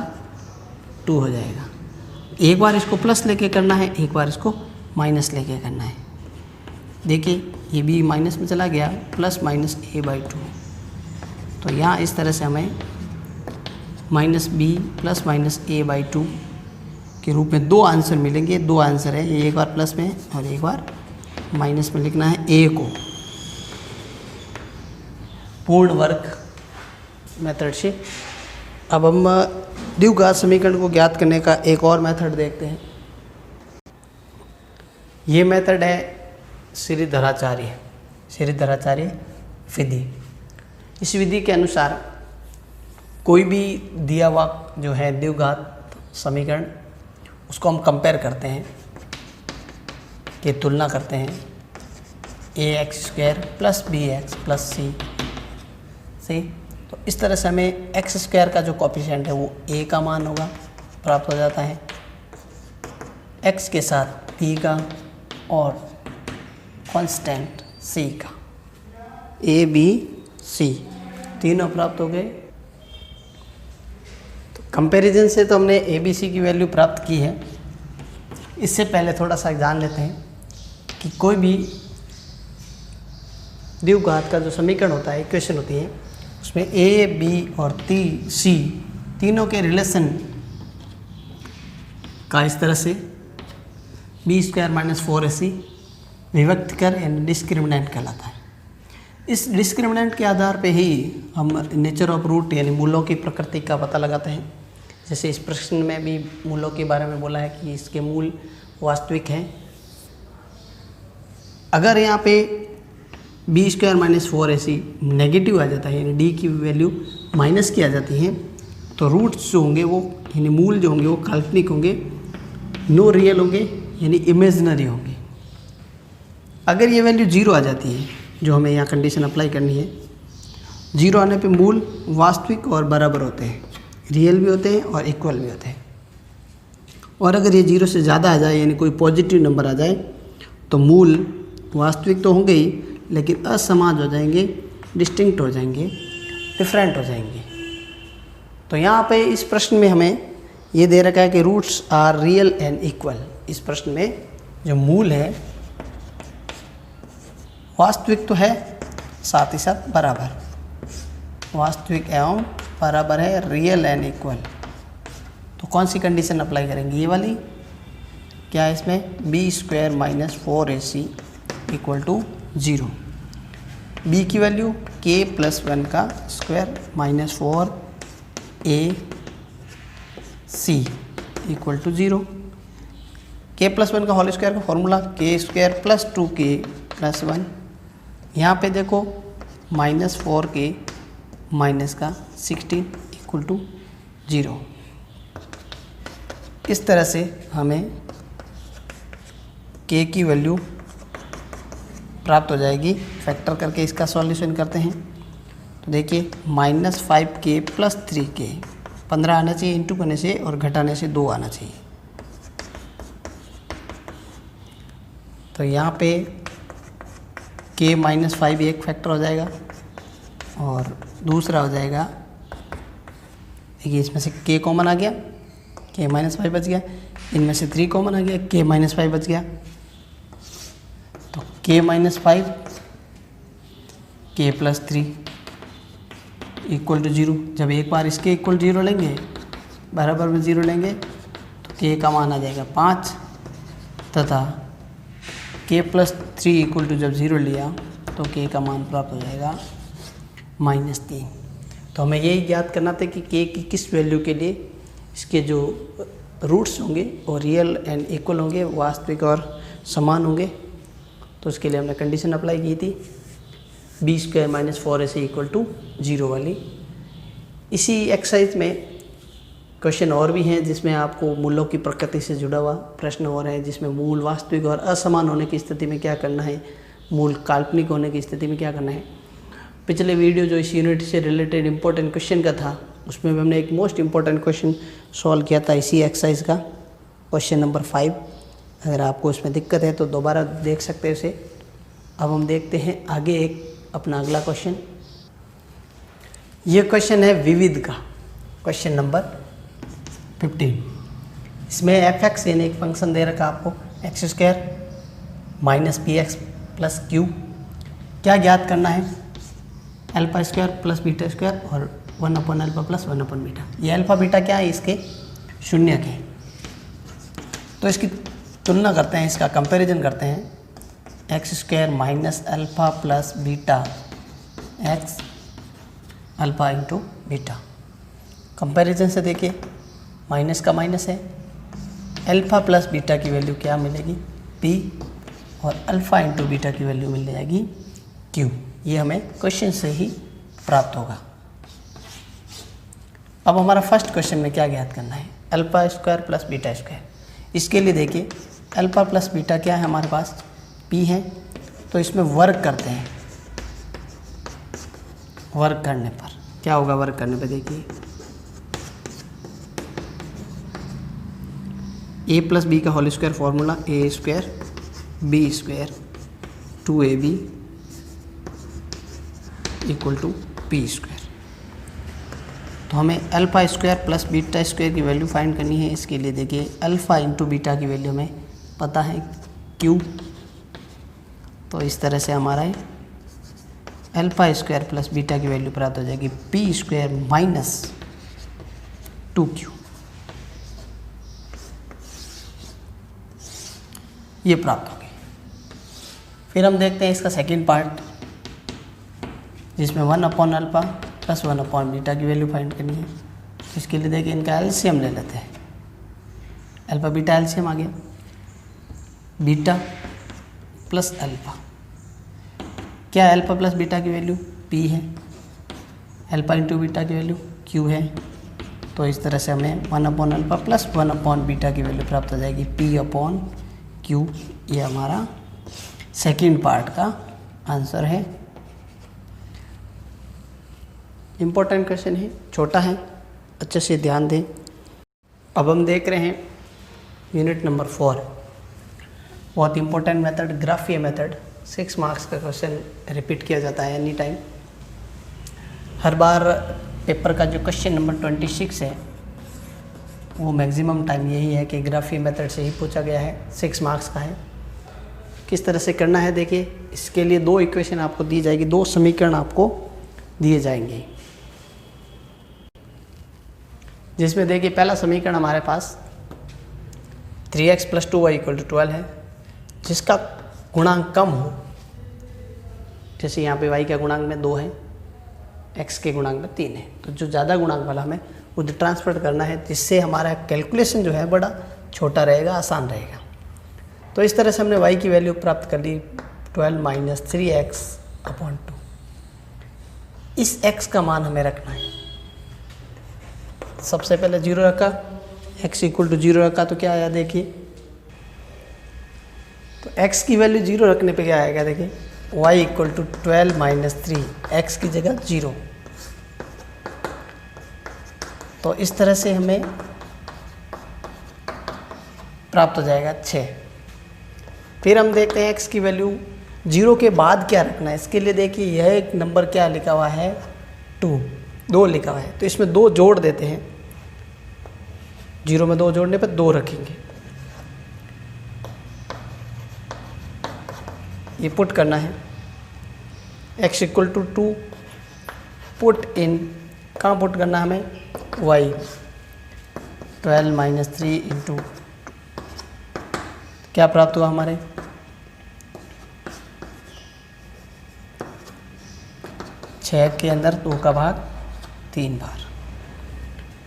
2 हो जाएगा। एक बार इसको प्लस लेके करना है, एक बार इसको माइनस लेके करना है। देखिए ये b माइनस में चला गया, प्लस माइनस a/2। तो यहाँ इस तरह से हमें minus b plus minus a/2 के रूप में दो आंसर मिलेंगे। दो आंसर है, ये एक बार प्लस में और एक बार माइनस में लिखना है a को पूर्ण वर्ग मेथड से। अब हम द्विघात समीकरण को ज्ञात करने का एक और मेथड देखते हैं। ये मेथड है श्रीधराचार्य विधि। इस विधि के अनुसार कोई भी दिया हुआ जो है द्विघात समीकरण, उसको हम कंपेयर करते हैं, कि तुलना करते हैं ax² plus bx plus c से। तो इस तरह से हमें एक्स स्क्वायर का जो कोफिशिएंट है वो ए का मान होगा प्राप्त हो जाता है, एक्स के साथ बी का और कांस्टेंट सी का, ए बी सी तीनों प्राप्त हो गए। तो कंपैरिजन से तो हमने ए बी सी की वैल्यू प्राप्त की है। इससे पहले थोड़ा सा जान लेते हैं कि कोई भी द्विघात का जो समीकरण होता है, इक्वेशन होती है, उसमें ए बी और सी तीनों के रिलेशन का इस तरह से b² - 4ac विभक्त कर यानी डिस्क्रिमिनेंट कहलाता है। इस डिस्क्रिमिनेंट के आधार पे ही हम नेचर ऑफ रूट यानी मूलों की प्रकृति का पता लगाते हैं। जैसे इस प्रश्न में भी मूलों के बारे में बोला है कि इसके मूल वास्तविक हैं। अगर यहाँ पे b² - 4ac नेगेटिव आ जाता है यानी d की वैल्यू माइनस की आ जाती है, तो रूट्स जो होंगे वो यानी मूल जो होंगे वो काल्पनिक होंगे, नो रियल होंगे यानी इमेजिनरी होंगे। अगर ये वैल्यू 0 आ जाती है, जो हमें यहाँ कंडीशन अप्लाई करनी है, 0 आने पे मूल वास्तविक और बराबर होते हैं, रियल भी होते हैं और इक्वल भी होते हैं। और अगर ये 0 से ज़्यादा आ जाए यानी कोई पॉजिटिव नंबर आ जाए तो मूल वास्तविक तो होंगे ही लेकिन असमान हो जाएंगे, डिस्टिंक्ट हो जाएंगे, डिफरेंट हो जाएंगे। तो यहाँ पे इस प्रश्न में हमें ये दे रखा है कि roots are real and equal. इस प्रश्न में जो मूल है वास्तविक तो है, साथ ही साथ बराबर, वास्तविक एवं बराबर है, रियल एंड इक्वल। तो कौन सी कंडीशन अप्लाई करेंगे? ये वाली। क्या है इसमें? b² - 4ac = 0। b की वैल्यू k+1 का स्क्वायर - 4ac = 0। k+1 का होल स्क्वायर का फॉर्मूला k² + 2k+1। यहाँ पे देखो -4k - 16 = 0। इस तरह से हमें k की वैल्यू प्राप्त हो जाएगी। फैक्टर करके इसका सॉल्यूशन करते हैं तो देखिए -5k + 3k 15 आना चाहिए इंटू करने से, और घटाने से 2 आना चाहिए। तो यहाँ पे k - 5 एक फैक्टर हो जाएगा और दूसरा हो जाएगा, देखिए इसमें से k कॉमन आ गया, k - 5 बच गया, इनमें से 3 कॉमन आ गया, k - 5 बच गया। तो k - 5 k + 3 = 0। जब एक बार इसके इक्वल 0 लेंगे, बराबर में 0 लेंगे तो k का मान आ जाएगा 5, तथा k + 3 = जब 0 लिया तो k का मान प्राप्त हो जाएगा -3। तो हमें यही ज्ञात करना था कि k की किस वैल्यू के लिए इसके जो रूट्स होंगे वो रियल एंड इक्वल होंगे, वास्तविक और समान होंगे। तो उसके लिए हमने कंडीशन अप्लाई की थी b² - 4ac = 0 वाली। इसी एक्सरसाइज में क्वेश्चन और भी हैं जिसमें आपको मूलों की प्रकृति से जुड़ा हुआ प्रश्न और है, जिसमें मूल वास्तविक और असमान होने की स्थिति में क्या करना है, मूल काल्पनिक होने की स्थिति में क्या करना है। पिछले वीडियो जो इस यूनिट से रिलेटेड इम्पोर्टेंट क्वेश्चन का था, उसमें भी हमने एक मोस्ट इम्पोर्टेंट क्वेश्चन सॉल्व किया था इसी एक्सरसाइज का, क्वेश्चन नंबर 5। अगर आपको उसमें दिक्कत है तो दोबारा देख सकते हैं उसे। अब हम देखते हैं आगे एक अपना अगला क्वेश्चन। ये क्वेश्चन है विविध का, क्वेश्चन नंबर 15। इसमें f(x) यानी एक फंक्शन दे रखा आपको x² - px + q। क्या ज्ञात करना है? α² + β² और 1/α + 1/β। ये अल्फ़ा बीटा क्या है? इसके शून्यक है। तो इसकी तुलना करते हैं, इसका कंपैरिजन करते हैं। x² - α + β x α × beta. कंपैरिजन से देखिए माइनस का माइनस है, अल्फ़ा + बीटा की वैल्यू क्या मिलेगी? p, और अल्फ़ा × बीटा की वैल्यू मिल जाएगी q। ये हमें क्वेश्चन से ही प्राप्त होगा। अब हमारा फर्स्ट क्वेश्चन में क्या ज्ञात करना है? α² + β²। इसके लिए देखिए अल्फ़ा + बीटा क्या है हमारे पास? p है। तो इसमें वर्ग करते हैं, वर्ग करने पर क्या होगा वर्क करने पे, देखिए ए प्लस बी का whole square formula, a square B square 2ab equal to p square. तो हमें alpha square plus beta square की वैल्यू फाइंड करनी है। इसके लिए देखिए अल्फ़ा इंटू बीटा की वैल्यू हमें पता है क्यू, तो इस तरह से हमारा अल्फ़ा स्क्वायर प्लस बीटा की वैल्यू प्राप्त हो जाएगी पी स्क्वायर माइनस 2q। ये प्राप्त हो गई। फिर हम देखते हैं इसका सेकंड पार्ट, जिसमें 1 upon alpha plus 1 upon beta की वैल्यू फाइंड करनी है। इसके लिए देखिए इनका एलसीएम ले लेते हैं। अल्फ़ा बीटा एलसीएम आ गया, बीटा प्लस अल्फ़ा, क्या है अल्फ़ा प्लस बीटा की वैल्यू p है, अल्फ़ा इंटू बीटा की वैल्यू q है। तो इस तरह से हमें 1 upon alpha plus 1 upon beta की वैल्यू प्राप्त हो जाएगी p अपॉन q। ये हमारा सेकंड पार्ट का आंसर है। इम्पोर्टेंट क्वेश्चन है, छोटा है, अच्छे से ध्यान दें। अब हम देख रहे हैं यूनिट नंबर 4, बहुत इंपॉर्टेंट मेथड, ग्राफीय मेथड। 6 मार्क्स का क्वेश्चन रिपीट किया जाता है एनी टाइम। हर बार पेपर का जो क्वेश्चन नंबर 26 है वो मैक्सिमम टाइम यही है कि ग्राफीय मेथड से ही पूछा गया है, 6 मार्क्स का है। किस तरह से करना है देखिए, इसके लिए 2 इक्वेशन आपको दी जाएगी, 2 समीकरण आपको दिए जाएंगे, जिसमें देखिए पहला समीकरण हमारे पास 3x + 2y = 12 है, जिसका गुणांक कम हो, जैसे यहाँ पे y का गुणांक में 2 है, x के गुणांक में 3 है, तो जो ज़्यादा गुणांक वाला हमें उधर ट्रांसफर करना है, जिससे हमारा कैलकुलेशन जो है बड़ा छोटा रहेगा, आसान रहेगा। तो इस तरह से हमने y की वैल्यू प्राप्त कर ली 12 - 3x/2। इस x का मान हमें रखना है। सबसे पहले 0 रखा, x = 0 रखा, तो क्या आया देखिए, तो x की वैल्यू 0 रखने पे क्या आएगा देखिए, y = 12 - 3, x की जगह 0। तो इस तरह से हमें प्राप्त हो जाएगा 6। फिर हम देखते हैं x की वैल्यू 0 के बाद क्या रखना है। इसके लिए देखिए यह एक नंबर क्या लिखा हुआ है, 2 लिखा हुआ है, तो इसमें 2 जोड़ देते हैं। 0 में 2 जोड़ने पर 2 रखेंगे, ये पुट करना है। x = 2 पुट इन, कहाँ पुट करना है हमें, y 12 - 3 × क्या प्राप्त हुआ हमारे, 6 के अंदर 2 का भाग 3 बार।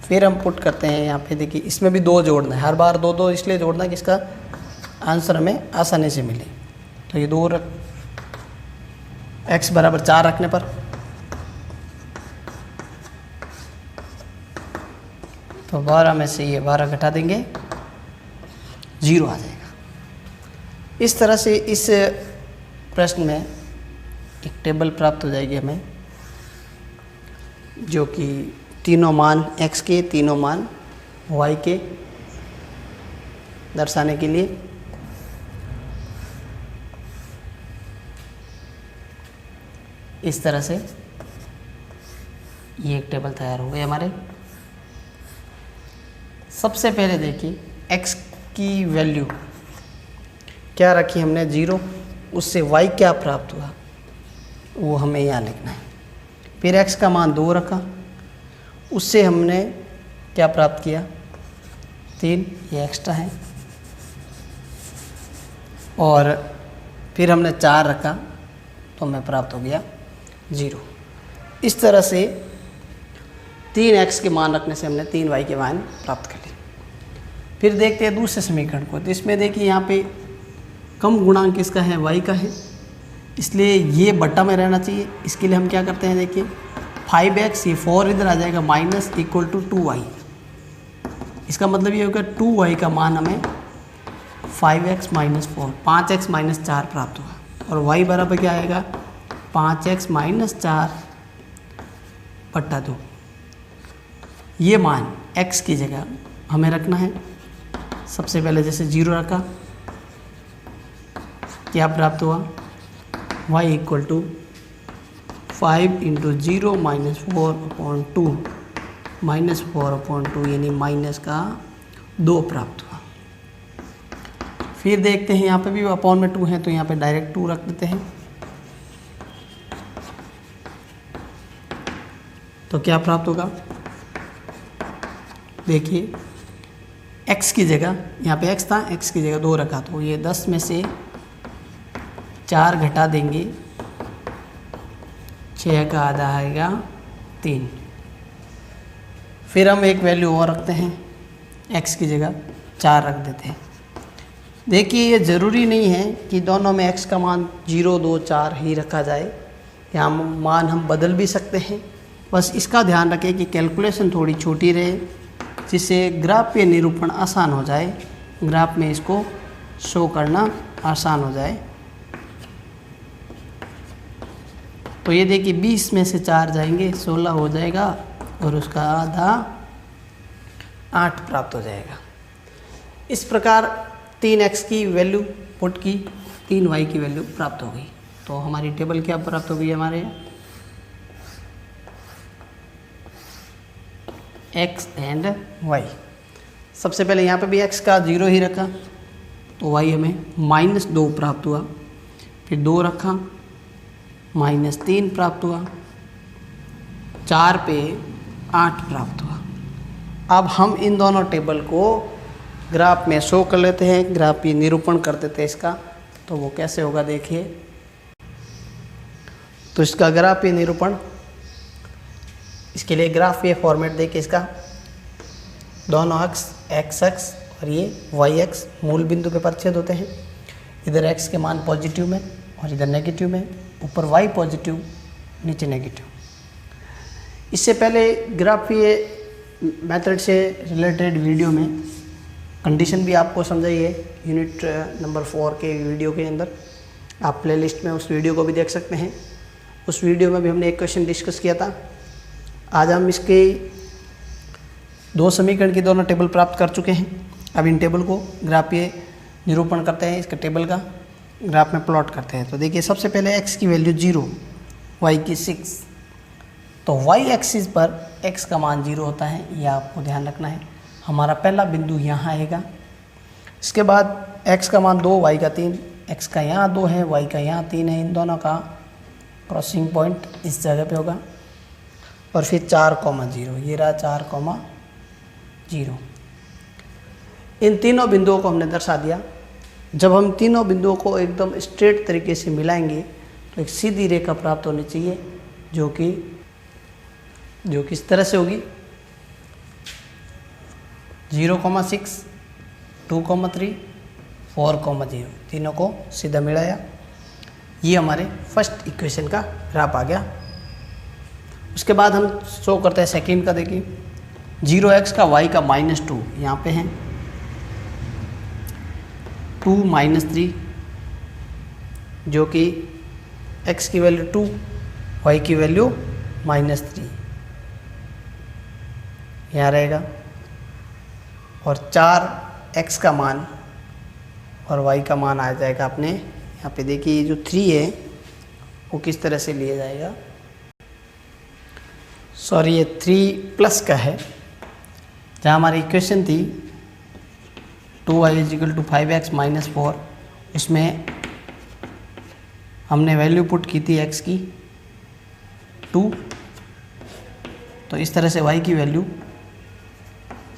फिर हम पुट करते हैं यहाँ पे, देखिए इसमें भी 2 जोड़ना है, हर बार 2 इसलिए जोड़ना है कि इसका आंसर हमें आसानी से मिले। तो ये 2 x = 4 रखने पर तो 12 में से ये 12 घटा देंगे, 0 आ जाएगा। इस तरह से इस प्रश्न में एक टेबल प्राप्त हो जाएगी हमें, जो कि तीनों मान x के, तीनों मान y के दर्शाने के लिए इस तरह से ये एक टेबल तैयार हो गए हमारे। सबसे पहले देखिए x की वैल्यू क्या रखी हमने, 0, उससे y क्या प्राप्त हुआ वो हमें यहाँ लिखना है। फिर x का मान 2 रखा, उससे हमने क्या प्राप्त किया, 3, ये एक्स्ट्रा है। और फिर हमने 4 रखा तो हमें प्राप्त हो गया 0। इस तरह से 3x के मान रखने से हमने 3y के मान प्राप्त कर लिए। फिर देखते हैं दूसरे समीकरण को, तो इसमें देखिए यहाँ पे कम गुणांक किसका है, y का है, इसलिए ये बट्टा में रहना चाहिए। इसके लिए हम क्या करते हैं देखिए, 5x, ये 4 इधर आ जाएगा, माइनस = 2y। इसका मतलब ये होगा 2y का मान हमें 5x - 4, 5x - 4 प्राप्त होगा। और y बराबर क्या आएगा, 5x - 4 बट्टा 2। ये मान x की जगह हमें रखना है। सबसे पहले जैसे 0 रखा, क्या प्राप्त हुआ, y equal to 5 into 0 minus 4/2 -4/2 यानी माइनस का 2 प्राप्त हुआ। फिर देखते हैं यहाँ पे भी अपॉन में 2 है तो यहाँ पे डायरेक्ट 2 रख देते हैं। तो क्या प्राप्त होगा, देखिए x की जगह, यहाँ पे x था, x की जगह 2 रखा, तो ये 10 में से 4 घटा देंगे, 6 का आधा आएगा 3। फिर हम एक वैल्यू और रखते हैं, x की जगह 4 रख देते हैं। देखिए ये ज़रूरी नहीं है कि दोनों में x का मान 0, 2, 4 ही रखा जाए, यहाँ मान हम बदल भी सकते हैं। बस इसका ध्यान रखें कि कैलकुलेशन थोड़ी छोटी रहे, जिससे ग्राफीय निरूपण आसान हो जाए, ग्राफ में इसको शो करना आसान हो जाए। तो ये देखिए 20 में से 4 जाएंगे, 16 हो जाएगा और उसका आधा 8 प्राप्त हो जाएगा। इस प्रकार 3x की वैल्यू पुट की, 3y की वैल्यू प्राप्त हो गई। तो हमारी टेबल क्या प्राप्त हो गई हमारे, x एंड y। सबसे पहले यहाँ पे भी x का 0 ही रखा, तो y हमें -2 प्राप्त हुआ। फिर 2 रखा, -3 प्राप्त हुआ। 4 पे 8 प्राप्त हुआ। अब हम इन दोनों टेबल को ग्राफ में शो कर लेते हैं, ग्राफ ये निरूपण कर देते हैं इसका। तो वो कैसे होगा देखिए, तो इसका ग्राफ ये निरूपण, इसके लिए ग्राफ ये फॉर्मेट देखिए, इसका दोनों अक्ष x अक्ष और ये y अक्ष मूल बिंदु पे परिच्छेद होते हैं। इधर x के मान पॉजिटिव में और इधर नेगेटिव में, ऊपर y पॉजिटिव नीचे नेगेटिव। इससे पहले ग्राफ ये मेथड से रिलेटेड वीडियो में कंडीशन भी आपको समझाई है, यूनिट नंबर 4 के वीडियो के अंदर। आप प्लेलिस्ट में उस वीडियो को भी देख सकते हैं। उस वीडियो में भी हमने एक क्वेश्चन डिस्कस किया था। आज हम इसके 2 समीकरण की दोनों टेबल प्राप्त कर चुके हैं। अब इन टेबल को ग्राफीय निरूपण करते हैं, इसके टेबल का ग्राफ में प्लॉट करते हैं। तो देखिए सबसे पहले x की वैल्यू 0, y की 6, तो y एक्सिस पर x का मान 0 होता है, यह आपको ध्यान रखना है। हमारा पहला बिंदु यहाँ आएगा। इसके बाद x का मान 2, y का 3, x का यहाँ 2 है, y का यहाँ 3 है, इन दोनों का क्रॉसिंग पॉइंट इस जगह पे होगा। और फिर 4,0, ये रहा 4,0। इन तीनों बिंदुओं को हमने दर्शा दिया। जब हम तीनों बिंदुओं को एकदम स्ट्रेट तरीके से मिलाएंगे तो एक सीधी रेखा प्राप्त होनी चाहिए, जो कि इस तरह से होगी। 0,6, 2,3, 4,0, तीनों को सीधा मिलाया, ये हमारे फर्स्ट इक्वेशन का ग्राफ आ गया। उसके बाद हम शो करते हैं सेकेंड का। देखिए 0x का y का -2 यहाँ पे है, 2 -3, जो कि x की वैल्यू 2, y की वैल्यू -3 यहाँ रहेगा। और 4x का मान और y का मान आ जाएगा अपने यहाँ पे। देखिए जो 3 है वो किस तरह से लिया जाएगा, सॉरी ये 3+ का है। जहाँ हमारी इक्वेशन थी 2y = 5x - 4, इसमें हमने वैल्यू पुट की थी x की 2, तो इस तरह से y की वैल्यू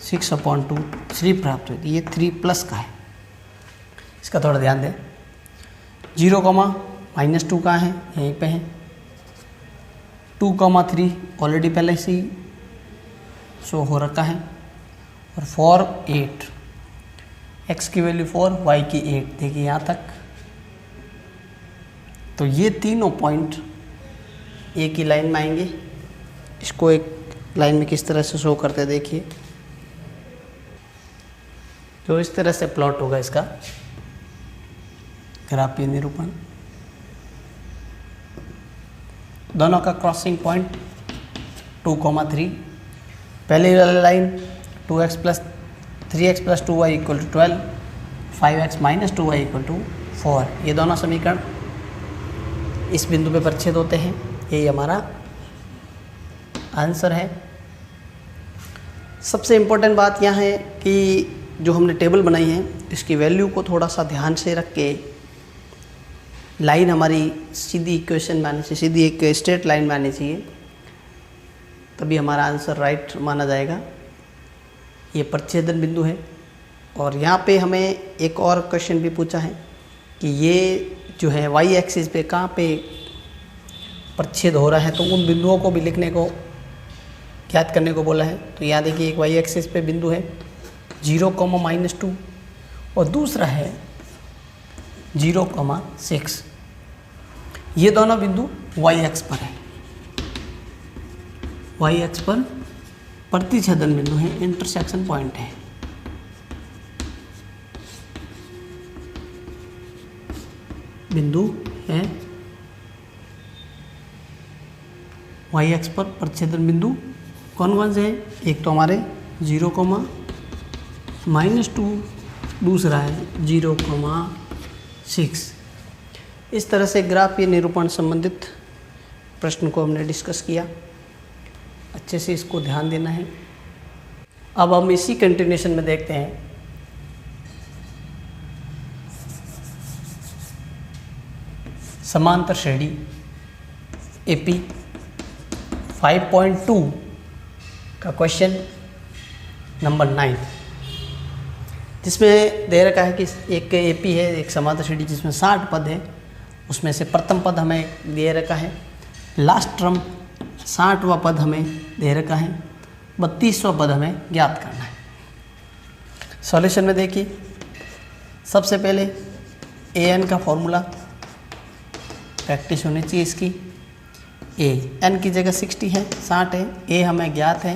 6/2 3 प्राप्त हुई थी। ये 3+ का है, इसका थोड़ा ध्यान दें। 0, -2 कहाँ है, यहीं पे है। 2,3 ऑलरेडी पहले से ही शो हो रखा है। और 4, 8, x की वैल्यू 4, y की 8, देखिए यहाँ तक। तो ये तीनों पॉइंट एक ही लाइन में आएंगे। इसको एक लाइन में किस तरह से शो करते हैं देखिए, तो इस तरह से प्लॉट होगा इसका ग्राफीय निरूपण। दोनों का क्रॉसिंग पॉइंट 2,3। पहली वाली line 2x plus 3x plus 2y equal to 12, 5x minus 2y equal to 4। ये दोनों समीकरण इस बिंदु पे परिच्छेद होते हैं। यही हमारा आंसर है। सबसे इम्पोर्टेंट बात यह है कि जो हमने टेबल बनाई है इसकी वैल्यू को थोड़ा सा ध्यान से रख के लाइन हमारी सीधी इक्वेशन में आनी चाहिए, सीधी एक स्ट्रेट लाइन में आनी चाहिए, तभी हमारा आंसर राइट माना जाएगा। ये परिच्छेदन बिंदु है। और यहाँ पे हमें एक और क्वेश्चन भी पूछा है कि ये जो है वाई एक्सिस पे कहाँ पे परिच्छेद हो रहा है, तो उन बिंदुओं को भी लिखने को ज्ञात करने को बोला है। तो यहाँ देखिए एक वाई एक्सिस पे बिंदु है 0,-2 और दूसरा है 0,6। ये दोनों बिंदु वाई एक्स पर है, वाई एक्स पर प्रतिच्छेदन बिंदु है, इंटरसेक्शन पॉइंट है। बिंदु है वाई एक्स पर प्रतिच्छेदन बिंदु कौन कौन से हैं? एक तो हमारे 0,-2, दूसरा है 0,6। इस तरह से ग्राफ या निरूपण संबंधित प्रश्न को हमने डिस्कस किया। अच्छे से इसको ध्यान देना है। अब हम इसी कंटिन्यूएशन में देखते हैं समांतर श्रेणी एपी 5.2 का क्वेश्चन नंबर 9, जिसमें दे रखा है कि एक एपी है, एक समांतर श्रेणी जिसमें 60 पद है। उसमें से प्रथम पद हमें दे रखा है, लास्ट टर्म 60वां पद हमें दे रखा है, 32वां पद हमें ज्ञात करना है। सॉल्यूशन में देखिए, सबसे पहले ए एन का फॉर्मूला प्रैक्टिस होनी चाहिए इसकी। ए एन की जगह 60 है, 60 है, ए हमें ज्ञात है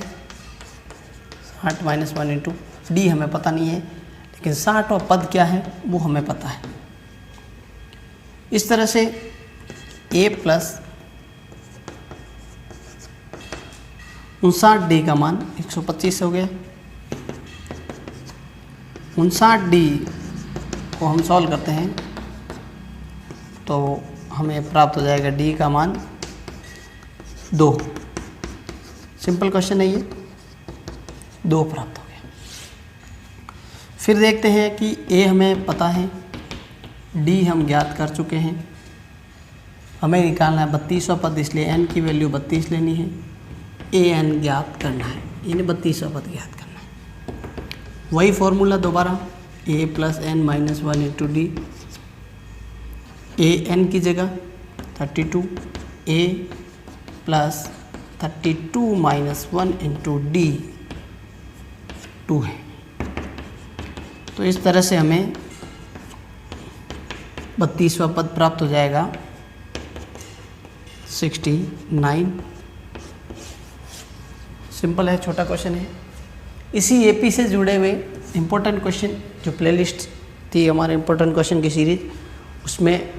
60 - 1 इंटू डी हमें पता नहीं है, लेकिन 60वां पद क्या है वो हमें पता है। इस तरह से ए प्लस 59D का मान 125 हो गया। 59D को हम सॉल्व करते हैं तो हमें प्राप्त हो जाएगा D का मान 2। सिंपल क्वेश्चन है ये, 2 प्राप्त हो गया। फिर देखते हैं कि A हमें पता है, D हम ज्ञात कर चुके हैं, हमें निकालना है 32वां पद, इसलिए n की वैल्यू 32 लेनी है, an ज्ञात करना है, यानी 32वां पद ज्ञात करना है। वही फॉर्मूला दोबारा, a plus n minus 1 into d. A n की जगह 32, a plus 32 minus 1 into d 2 है। तो इस तरह से हमें 32वां पद प्राप्त हो जाएगा 69। सिंपल है, छोटा क्वेश्चन है। इसी एपी से जुड़े हुए इम्पोर्टेंट क्वेश्चन जो प्लेलिस्ट थी हमारे इम्पोर्टेंट क्वेश्चन की सीरीज, उसमें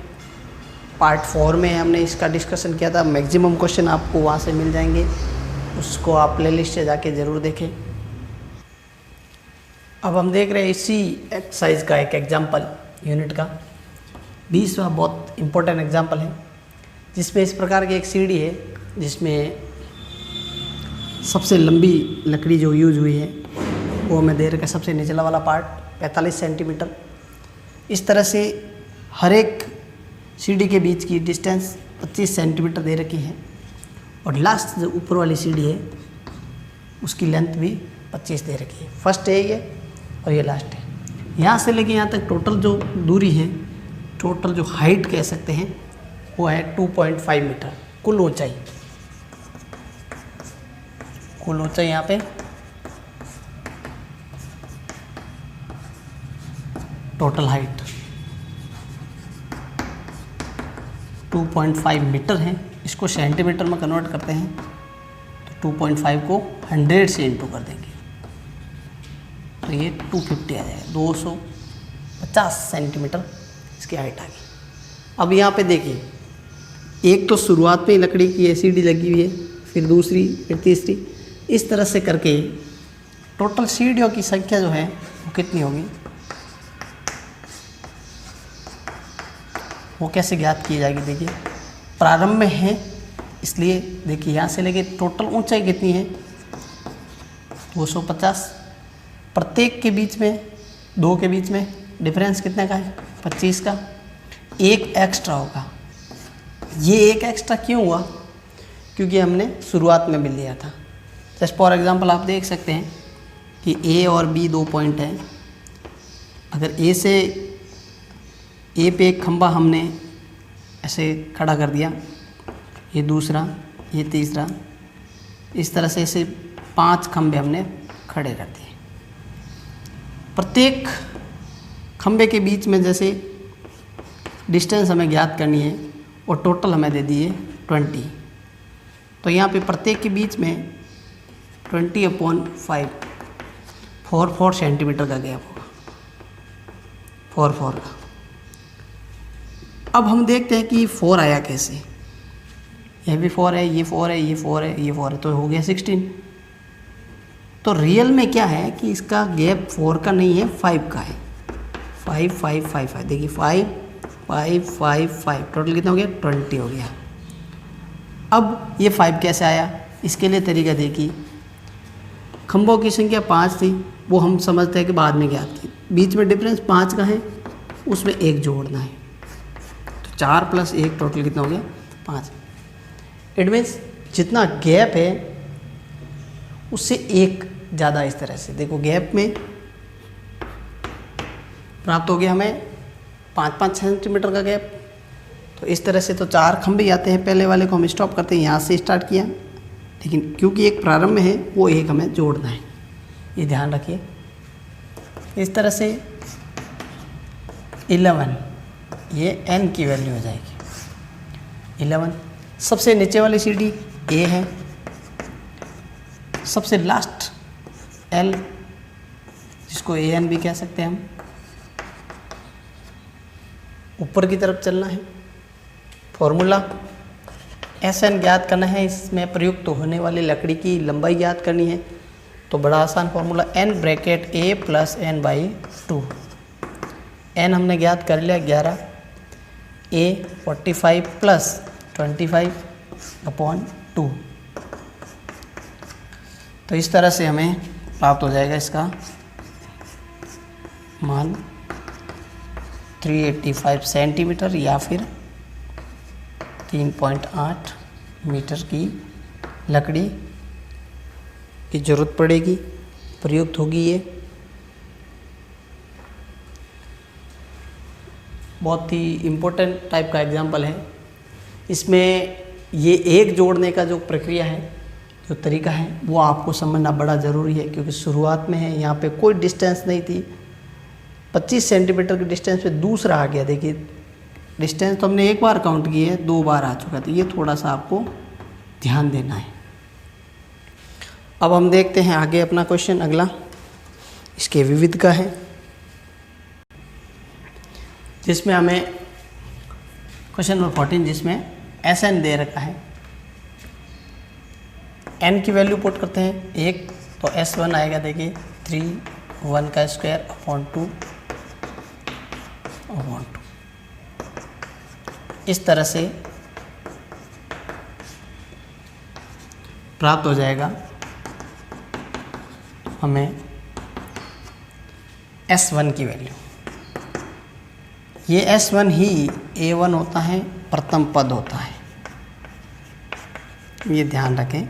पार्ट 4 में हमने इसका डिस्कशन किया था। मैक्सिमम क्वेश्चन आपको वहाँ से मिल जाएंगे, उसको आप प्लेलिस्ट से जाके ज़रूर देखें। अब हम देख रहे हैं इसी एक्सरसाइज का एक एग्जाम्पल यूनिट का 20वां बहुत इम्पोर्टेंट एग्जाम्पल है, जिसमें इस प्रकार की एक सीढ़ी है जिसमें सबसे लंबी लकड़ी जो यूज हुई है वो हमें दे रखा है, सबसे निचला वाला पार्ट 45 सेंटीमीटर। इस तरह से हर एक सीढ़ी के बीच की डिस्टेंस 25 सेंटीमीटर दे रखी है, और लास्ट जो ऊपर वाली सीढ़ी है उसकी लेंथ भी 25 दे रखी है। फर्स्ट है ये और ये लास्ट है। यहाँ से लेके यहाँ तक टोटल जो दूरी है, टोटल जो हाइट कह सकते हैं वो है 2.5 मीटर। कुल ऊंचाई यहाँ पे टोटल हाइट 2.5 मीटर है। इसको सेंटीमीटर में कन्वर्ट करते हैं तो 2.5 को 100 से इंटू कर देंगे तो ये 250 आ जाएगा, 250 सेंटीमीटर इसकी हाइट आ गई। अब यहाँ पे देखिए, एक तो शुरुआत में ही लकड़ी की सीढ़ी लगी हुई है, फिर दूसरी, फिर तीसरी, इस तरह से करके टोटल सीढ़ियों की संख्या जो है वो कितनी होगी, वो कैसे ज्ञात की जाएगी। देखिए प्रारंभ में है, इसलिए देखिए यहाँ से लेके टोटल ऊंचाई कितनी है 250, प्रत्येक के बीच में, दो के बीच में डिफरेंस कितने का है 25 का, एक एक्स्ट्रा होगा। ये एक एक्स्ट्रा क्यों हुआ, क्योंकि हमने शुरुआत में मिल लिया था। जस्ट फॉर एग्जांपल आप देख सकते हैं कि ए और बी दो पॉइंट हैं। अगर ए पे एक खंबा हमने ऐसे खड़ा कर दिया, ये दूसरा, ये तीसरा, इस तरह से ऐसे 5 खंबे हमने खड़े कर दिए। प्रत्येक खंबे के बीच में जैसे डिस्टेंस हमें ज्ञात करनी है और टोटल हमें दे दिए 20, तो यहाँ पे प्रत्येक के बीच में 20/5 4 सेंटीमीटर का गैप होगा, 4 का। अब हम देखते हैं कि 4 आया कैसे। यह भी 4 है, ये 4 है, ये 4 है, ये 4 है, तो हो गया 16। तो रियल में क्या है कि इसका गैप 4 का नहीं है, 5 का है। 5 5 5 5 देखिए 5 5 5 5 टोटल कितना हो गया 20 हो गया। अब ये 5 कैसे आया, इसके लिए तरीका देखिए, खंभों की संख्या 5 थी, वो हम समझते हैं कि बाद में ज्ञात की, बीच में डिफरेंस 5 का है, उसमें 1 जोड़ना है, तो 4 + 1 टोटल कितना हो गया 5। इट मीन्स जितना गैप है उससे 1 ज़्यादा। इस तरह से देखो गैप में प्राप्त हो गया हमें 5-5 सेंटीमीटर का गैप। तो इस तरह से तो 4 खंभे आते हैं, पहले वाले को हम स्टॉप करते हैं, यहाँ से स्टार्ट किया, लेकिन क्योंकि एक प्रारंभ में है वो 1 हमें जोड़ना है, ये ध्यान रखिए। इस तरह से 11 ये n की वैल्यू हो जाएगी 11। सबसे नीचे वाली सीढ़ी a है, सबसे लास्ट l, जिसको an भी कह सकते हैं हम, ऊपर की तरफ चलना है। फॉर्मूला Sn ज्ञात करना है, इसमें प्रयुक्त होने वाली लकड़ी की लंबाई ज्ञात करनी है, तो बड़ा आसान formula n bracket a + n/2। n हमने ज्ञात कर लिया 11, a 45 + 25/2। तो इस तरह से हमें प्राप्त हो जाएगा इसका मान 385 सेंटीमीटर या फिर 3.8 मीटर की लकड़ी की ज़रूरत पड़ेगी, प्रयुक्त होगी। ये बहुत ही इम्पोर्टेंट टाइप का एग्जाम्पल है। इसमें ये एक जोड़ने का जो प्रक्रिया है, जो तरीका है, वो आपको समझना बड़ा ज़रूरी है, क्योंकि शुरुआत में है, यहाँ पे कोई डिस्टेंस नहीं थी। 25 सेंटीमीटर के डिस्टेंस पे दूसरा आ गया। देखिए डिस्टेंस तो हमने एक बार काउंट की है, 2 बार आ चुका, तो ये थोड़ा सा आपको ध्यान देना है। अब हम देखते हैं आगे अपना क्वेश्चन अगला, इसके विविध का है, जिसमें हमें क्वेश्चन नंबर 14, जिसमें Sn दे रखा है। n की वैल्यू पुट करते हैं 1, तो S1 आएगा, देखिए 3 1 का स्क्वायर अपॉन 2 इस तरह से प्राप्त हो जाएगा हमें S1 की वैल्यू। ये S1 ही A1 होता है, प्रथम पद होता है, ये ध्यान रखें।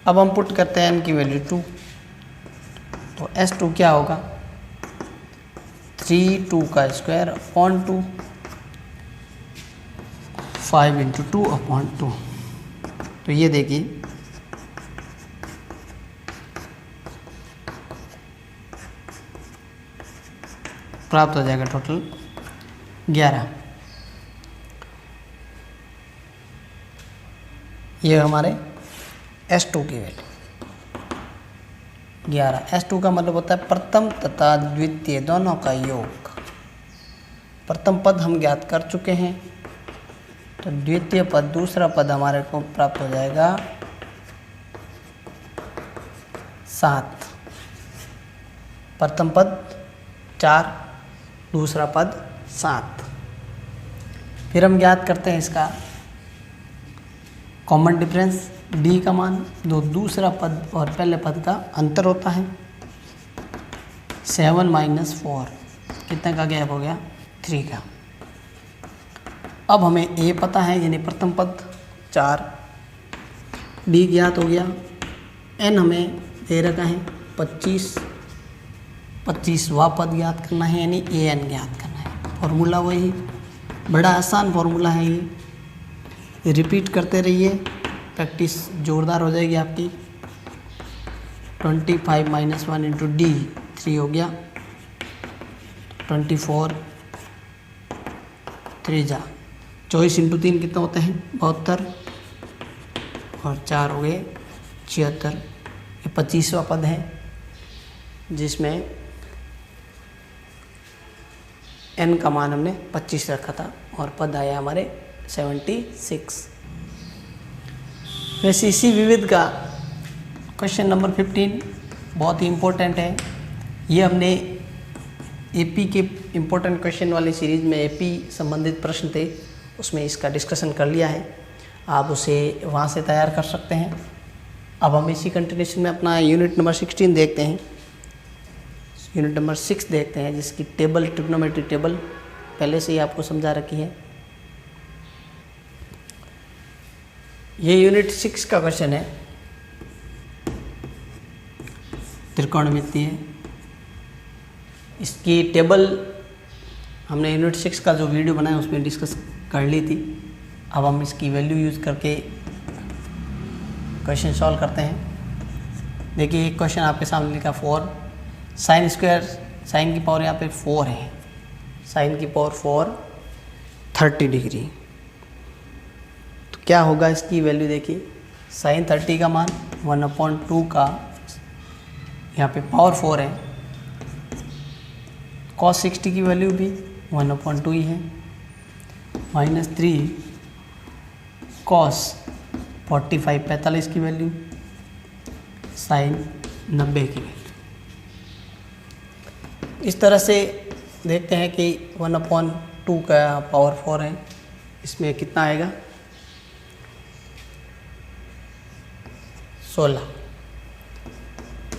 अब हम पुट करते हैं n की वैल्यू 2, तो S2 क्या होगा 3 2 का स्क्वायर अपॉन 2 5 × 2/2। तो ये देखिए प्राप्त हो जाएगा टोटल 11। ये हमारे S2 की वैल्यू 11। S2 का मतलब होता है प्रथम तथा द्वितीय दोनों का योग। प्रथम पद हम ज्ञात कर चुके हैं, तो द्वितीय पद, दूसरा पद हमारे को प्राप्त हो जाएगा 7, प्रथम पद 4, दूसरा पद 7। फिर हम ज्ञात करते हैं इसका कॉमन डिफरेंस, डी का मान, दूसरा पद और पहले पद का अंतर होता है 7 माइनस 4, कितने का गैप हो गया, 3 का। अब हमें ए पता है यानी प्रथम पद 4, डी ज्ञात हो गया, एन हमें दे रखा है 25, 25वां पद ज्ञात करना है यानी ए एन ज्ञात करना है। फॉर्मूला वही, बड़ा आसान फॉर्मूला है ये, रिपीट करते रहिए, प्रैक्टिस जोरदार हो जाएगी आपकी। 25 माइनस 1 इंटू डी 3 हो गया, 24 3 जा 24 इंटू 3 कितना होते हैं 72, और 4 हो गए 76। ये 25वां पद है जिसमें n का मान हमने 25 रखा था और पद आया हमारे 76। वैसे इसी विविध का क्वेश्चन नंबर 15 बहुत ही इम्पोर्टेंट है। ये हमने एपी के इम्पोर्टेंट क्वेश्चन वाली सीरीज़ में एपी संबंधित प्रश्न थे, उसमें इसका डिस्कशन कर लिया है, आप उसे वहाँ से तैयार कर सकते हैं। अब हम इसी कंटिन्यूशन में अपना यूनिट नंबर 16 देखते हैं। यूनिट नंबर 6 देखते हैं जिसकी टेबल, ट्रिग्नोमेट्री टेबल पहले से ही आपको समझा रखी है। ये यूनिट 6 का क्वेश्चन है, त्रिकोणमितीय। इसकी टेबल हमने यूनिट 6 का जो वीडियो बनाया उसमें डिस्कस कर ली थी। अब हम इसकी वैल्यू यूज़ करके क्वेश्चन सॉल्व करते हैं। देखिए एक क्वेश्चन आपके सामने लिखा 4 साइन स्क्वायर, साइन की पावर यहाँ पे 4 है, साइन की पावर 4 30 डिग्री। तो क्या होगा इसकी वैल्यू, देखिए साइन 30 का मान 1/2 का, यहाँ पे पावर 4 है, cos 60 की वैल्यू भी 1/2 ही है, -3 cos 45 की वैल्यू, साइन 90 की वैल्यू। इस तरह से देखते हैं कि 1/2 का पावर 4 है, इसमें कितना आएगा 16।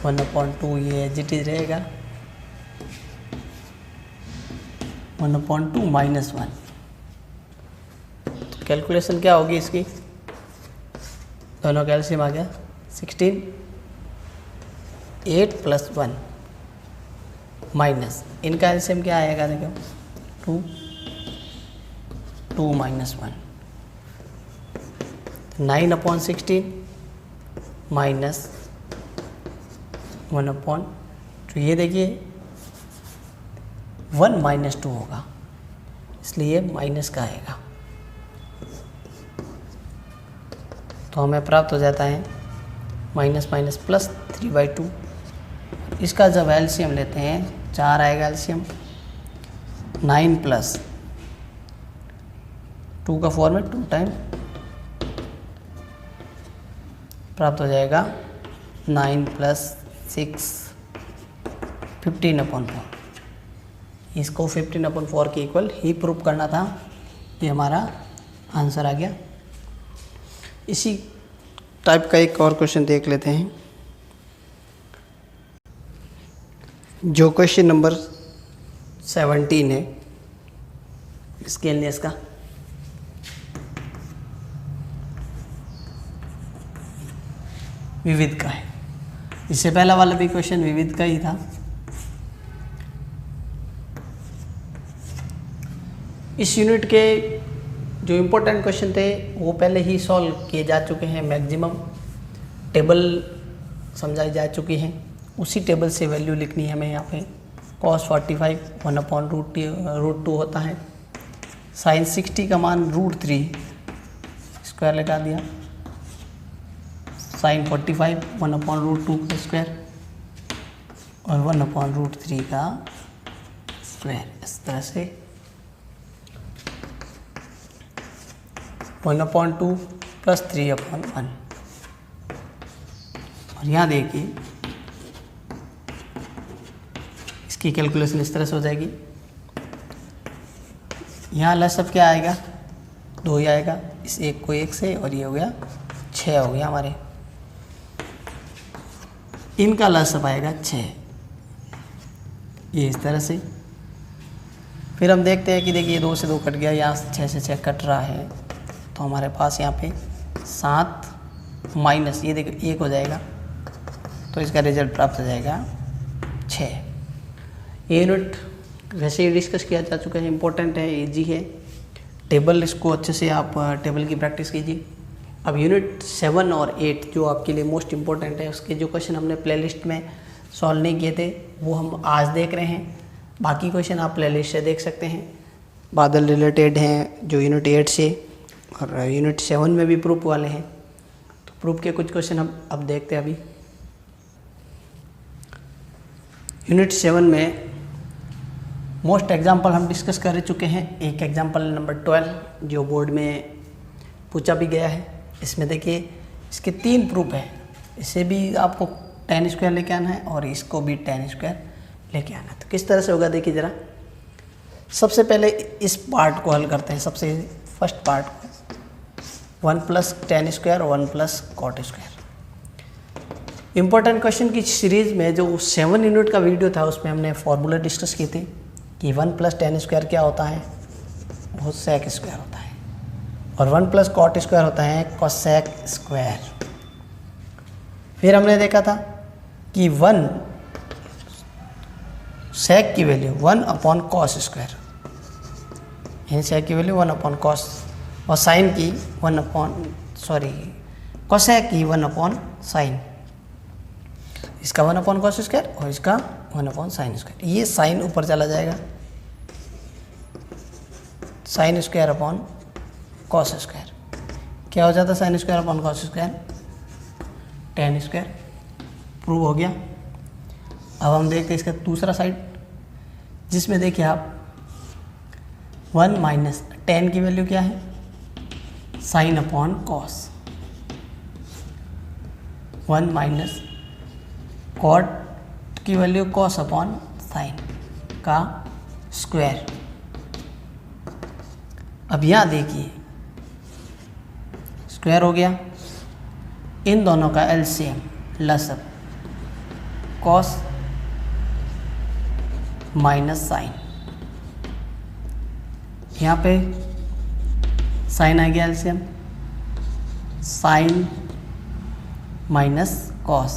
1/2 ये एजिटिज रहेगा, 1/2 -1। तो कैलकुलेशन क्या होगी इसकी, दोनों का एलसीएम आ गया 16, 8 + 1 माइनस, इनका एलसीएम क्या आएगा, देखो 2 -1 9/16 माइनस 1/2। ये देखिए 1 - 2 होगा, इसलिए माइनस का आएगा। तो हमें प्राप्त हो जाता है माइनस माइनस प्लस 3/2। इसका जब एलसीएम लेते हैं 4 आएगा एलसीएम, 9 + 2 का 4 में 2 टाइम प्राप्त हो जाएगा 9 + 6 15/4। इसको 15/4 के इक्वल ही प्रूफ करना था, ये हमारा आंसर आ गया। इसी टाइप का एक और क्वेश्चन देख लेते हैं, जो क्वेश्चन नंबर 17 है, स्केलनेस का। विविध का है, इससे पहला वाला भी क्वेश्चन विविध का ही था। इस यूनिट के जो इम्पोर्टेंट क्वेश्चन थे वो पहले ही सॉल्व किए जा चुके हैं, मैक्सिमम टेबल समझाई जा चुकी हैं। उसी टेबल से वैल्यू लिखनी है हमें। यहाँ पे cos 45 1/√2 होता है, sin 60 का मान √3 स्क्वायर लगा दिया, sin 45 1/√2 का स्क्वायर और 1/√3 का स्क्वायर। इस तरह से 1/2 प्लस 3/1। और यहाँ देखिए इसकी कैलकुलेशन इस तरह से हो जाएगी। यहाँ लसअप क्या आएगा, 2 ही आएगा, इस एक को 1 से, और ये हो गया 6 हो गया हमारे। इनका लसअप आएगा 6, ये इस तरह से। फिर हम देखते हैं कि देखिए 2 से 2 कट गया, यहाँ 6 से 6 कट रहा है, तो हमारे पास यहाँ पे 7 माइनस ये देखिए 1 हो जाएगा, तो इसका रिजल्ट प्राप्त हो जाएगा 6। ये यूनिट वैसे ही डिस्कस किया जा चुका है, इम्पोर्टेंट है, इजी है। टेबल इसको अच्छे से आप टेबल की प्रैक्टिस कीजिए। अब यूनिट 7 और 8 जो आपके लिए मोस्ट इम्पोर्टेंट है, उसके जो क्वेश्चन हमने प्लेलिस्ट में सॉल्व नहीं किए थे वो हम आज देख रहे हैं। बाकी क्वेश्चन आप प्लेलिस्ट से देख सकते हैं। बादल रिलेटेड हैं जो यूनिट 8 से, और यूनिट 7 में भी प्रूफ वाले हैं। तो प्रूफ के कुछ क्वेश्चन हम अब देखते हैं। अभी यूनिट 7 में मोस्ट एग्जाम्पल हम डिस्कस कर चुके हैं। एक एग्जाम्पल नंबर 12 जो बोर्ड में पूछा भी गया है। इसमें देखिए इसके 3 प्रूफ है। इसे भी आपको tan स्क्वायर लेके आना है और इसको भी tan स्क्वायर लेके आना है। तो किस तरह से होगा देखिए ज़रा। सबसे पहले इस पार्ट को हल करते हैं। सबसे फर्स्ट पार्ट को 1 plus tan square 1 plus cot square. Important question की सीरीज़ में जो 7 यूनिट का वीडियो था उसमें हमने फॉर्मूला डिस्कस किए थे कि 1 प्लस tan स्क्वायर क्या होता है, वो sec स्क्वायर होता है, और 1 प्लस कॉट स्क्वायर होता है cosec स्क्वायर। फिर हमने देखा था कि 1 sec की वैल्यू 1/cos स्क्वायर, यानी sec की वैल्यू 1/cos, और साइन की cosec की 1/sin। इसका 1/cos स्क्वायर और इसका 1/sin स्क्वायर। ये साइन ऊपर चला जाएगा, sin square upon cos square. क्या हो जाता है sin square upon cos square, tan square. Prove हो गया। अब हम देखते हैं इसका दूसरा साइड, जिसमें देखिए आप 1 माइनस tan की वैल्यू क्या है, sin upon cos, 1 minus cot की वैल्यू cos अपॉन साइन का स्क्वायर। अब यहाँ देखिए स्क्वायर हो गया। इन दोनों का एलसीएम लसअप cos माइनस साइन, यहाँ पे साइन आ गया एलसीएम, साइन माइनस cos।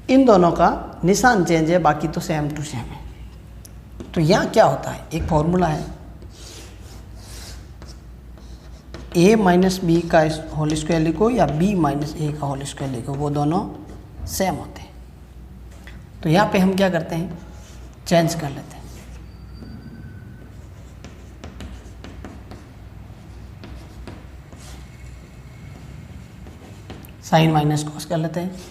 इन दोनों का निशान चेंज है, बाकी तो सेम टू सेम है। तो यहाँ क्या होता है, एक फॉर्मूला है a माइनस बी का होल स्क्वायर लिखो या b माइनस ए का होल स्क्वायर लिखो, वो दोनों सेम होते हैं। तो यहाँ पे हम क्या करते हैं, चेंज कर लेते हैं। साइन माइनस कॉस कर लेते हैं।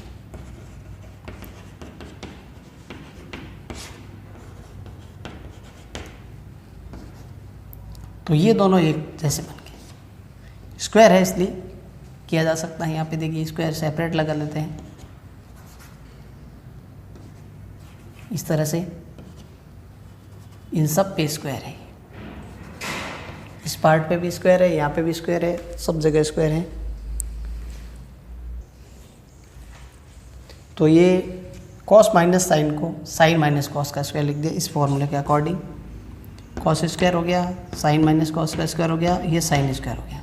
तो ये दोनों एक जैसे बन गए। स्क्वायर है इसलिए किया जा सकता है। यहाँ पे देखिए स्क्वायर सेपरेट लगा लेते हैं इस तरह से। इन सब पे स्क्वायर है, इस पार्ट पे भी स्क्वायर है, यहाँ पे भी स्क्वायर है, सब जगह स्क्वायर है। तो ये कॉस माइनस साइन को साइन माइनस कॉस का स्क्वायर लिख दिया इस फॉर्मूले के अकॉर्डिंग। कॉस स्क्वायर हो गया, साइन माइनस कॉस का स्क्वायर हो गया, ये साइन स्क्वायर हो गया।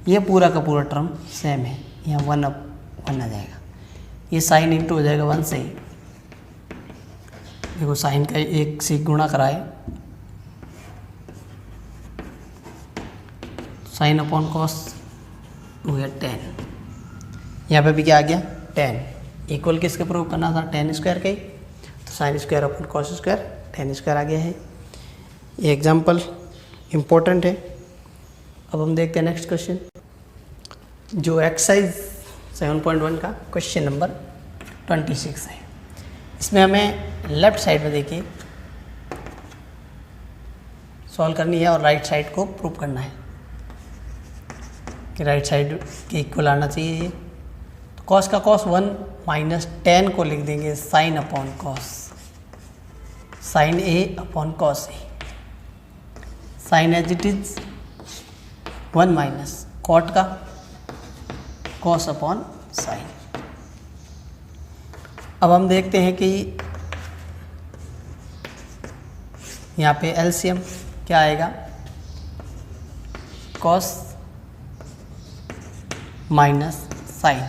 ये पूरा का पूरा टर्म सेम है, यहाँ 1 आ जाएगा। ये साइन इंटू हो जाएगा 1 से ही। देखो साइन का 1 से गुणा कराए, साइन अपॉन कॉस हो गया 10। यहाँ पे भी क्या आ गया 10। इक्वल किसके प्रूव करना था, tan स्क्वायर का ही। तो sine square upon cos square tan square आ गया है। ये एग्जाम्पल इम्पोर्टेंट है। अब हम देखते हैं नेक्स्ट क्वेश्चन, जो एक्सरसाइज 7.1 का क्वेश्चन नंबर 26 है। इसमें हमें लेफ्ट साइड में देखिए सॉल्व करनी है और राइट साइड को प्रूव करना है कि राइट साइड के इक्वल आना चाहिए ये। तो कॉस का कॉस 1 माइनस टेन को लिख देंगे sine upon cos, sine a upon cos a, sine as it is 1 minus cot का कॉस अपॉन साइन। अब हम देखते हैं कि यहाँ पे एलसीएम क्या आएगा, कॉस माइनस साइन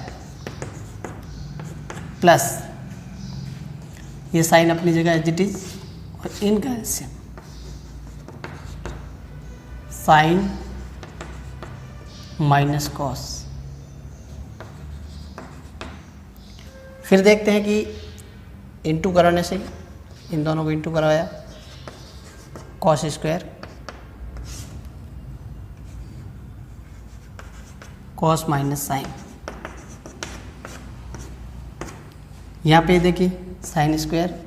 प्लस ये साइन अपनी जगह एज इट इज और इनका एलसीएम साइन माइनस कॉस। फिर देखते हैं कि इंटू कराने से इन दोनों को इंटू करवाया, cos square cos minus sine. यहाँ पे देखिए साइन स्क्वायर,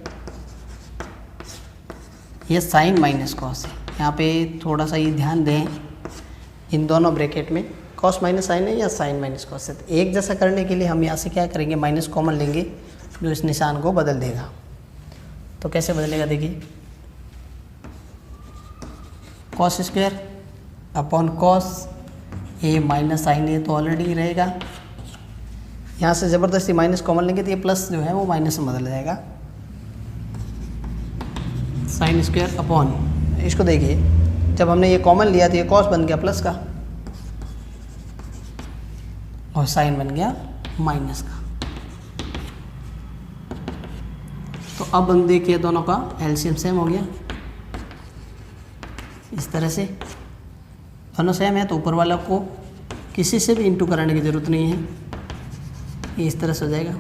ये साइन माइनस कॉस है। यहाँ पे थोड़ा सा ये ध्यान दें, इन दोनों ब्रैकेट में कॉस माइनस साइन है या साइन माइनस कॉस है। तो एक जैसा करने के लिए हम यहाँ से क्या करेंगे, माइनस कॉमन लेंगे जो इस निशान को बदल देगा। तो कैसे बदलेगा देखिए, कॉस स्क्वायर अपॉन कॉस ए माइनस साइन ए तो ऑलरेडी रहेगा, यहाँ से ज़बरदस्ती माइनस कॉमन लेंगे तो ये प्लस जो है वो माइनस में बदल जाएगा। साइन स्क्वायर अपॉन, इसको देखिए जब हमने ये कॉमन लिया तो ये कॉस बन गया प्लस का और साइन बन गया माइनस का। तो अब हम देखिए दोनों का एलसीएम सेम हो गया। इस तरह से दोनों सेम है तो ऊपर वाला को किसी से भी इंटू कराने की ज़रूरत नहीं है, ये इस तरह से हो जाएगा।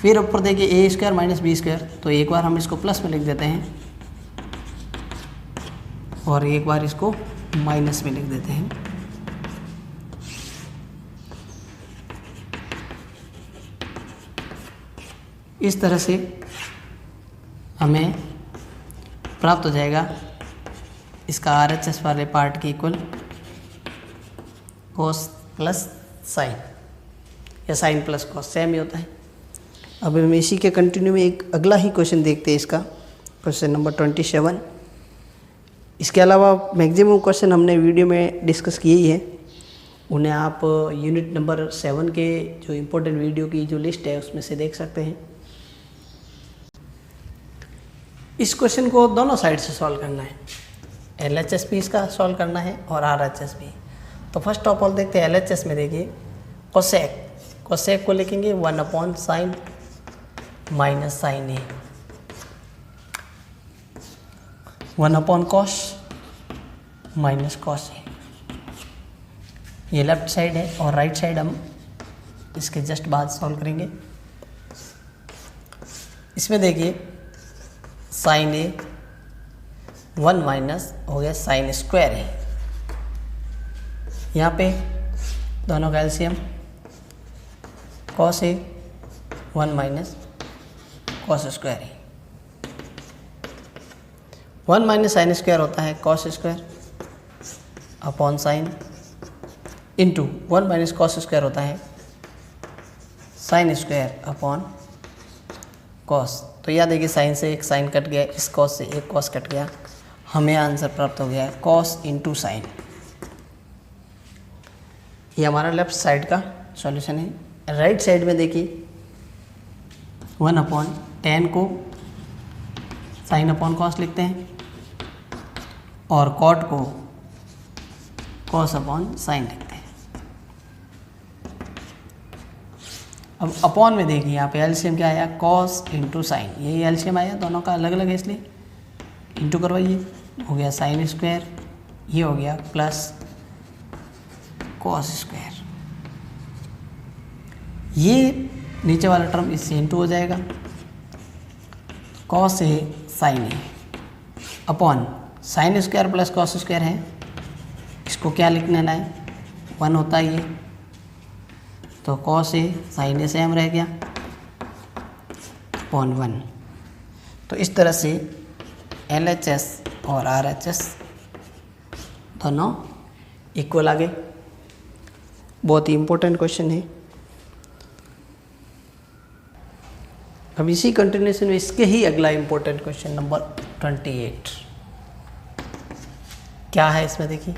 फिर ऊपर देखिए ए स्क्वायर माइनस बी स्क्वायर, तो एक बार हम इसको प्लस में लिख देते हैं और एक बार इसको माइनस में लिख देते हैं। इस तरह से हमें प्राप्त हो जाएगा इसका RHS वाले पार्ट के इक्वल कॉस प्लस साइन या साइन प्लस कॉस, सेम ही होता है। अब हम इसी के कंटिन्यू में एक अगला ही क्वेश्चन देखते हैं, इसका क्वेश्चन नंबर 27। इसके अलावा मैक्सिमम क्वेश्चन हमने वीडियो में डिस्कस किए ही हैं, उन्हें आप यूनिट नंबर 7 के जो इम्पोर्टेंट वीडियो की जो लिस्ट है उसमें से देख सकते हैं। इस क्वेश्चन को दोनों साइड से सॉल्व करना है, LHS भी इसका सॉल्व करना है और RHS भी। तो फर्स्ट ऑफ ऑल देखते हैं LHS में, देखिए कोसेक, कोसेक को लिखेंगे 1 upon sine minus sign A, 1 upon cos minus cos A. ये लेफ्ट साइड है और राइट साइड हम इसके जस्ट बाद सॉल्व करेंगे। इसमें देखिए साइन ए 1 माइनस हो गया साइन स्क्वायर है, यहाँ पे दोनों का LCM cos A 1 minus cos square है। 1 माइनस साइन स्क्वायर होता है cos square upon sine into 1 minus cos square होता है साइन स्क्वायर अपॉन कॉस। तो याद देखिए साइन से एक साइन कट गया, इस कॉस से एक कॉस कट गया, हमें आंसर प्राप्त हो गया है कॉस इंटू साइन। ये हमारा लेफ्ट साइड का सॉल्यूशन है। राइट साइड में देखिए 1 अपॉन टेन को साइन अपॉन कॉस लिखते हैं और कॉट को कॉस अपॉन साइन लिखते हैं। अब अपॉन में देखिए यहाँ पे एलसीएम क्या आया, कॉस इंटू साइन, यही एलसीएम आया, दोनों का अलग अलग है इसलिए इंटू करवाइए, हो गया साइन स्क्वायर, ये हो गया प्लस कॉस स्क्वायर। ये नीचे वाला टर्म इससे इंटू हो जाएगा, कॉस है साइन है upon sine square plus cos square है, इसको क्या लिखना है 1 होता है ये, तो कॉस है साइन से सेम रह गया अपॉन 1। तो इस तरह से LHS और RHS दोनों इक्वल आ गए। बहुत ही इम्पोर्टेंट क्वेश्चन है। अब इसी कंटिन्यूएशन में इसके ही अगला इम्पोर्टेंट क्वेश्चन नंबर 28 क्या है इसमें देखिए,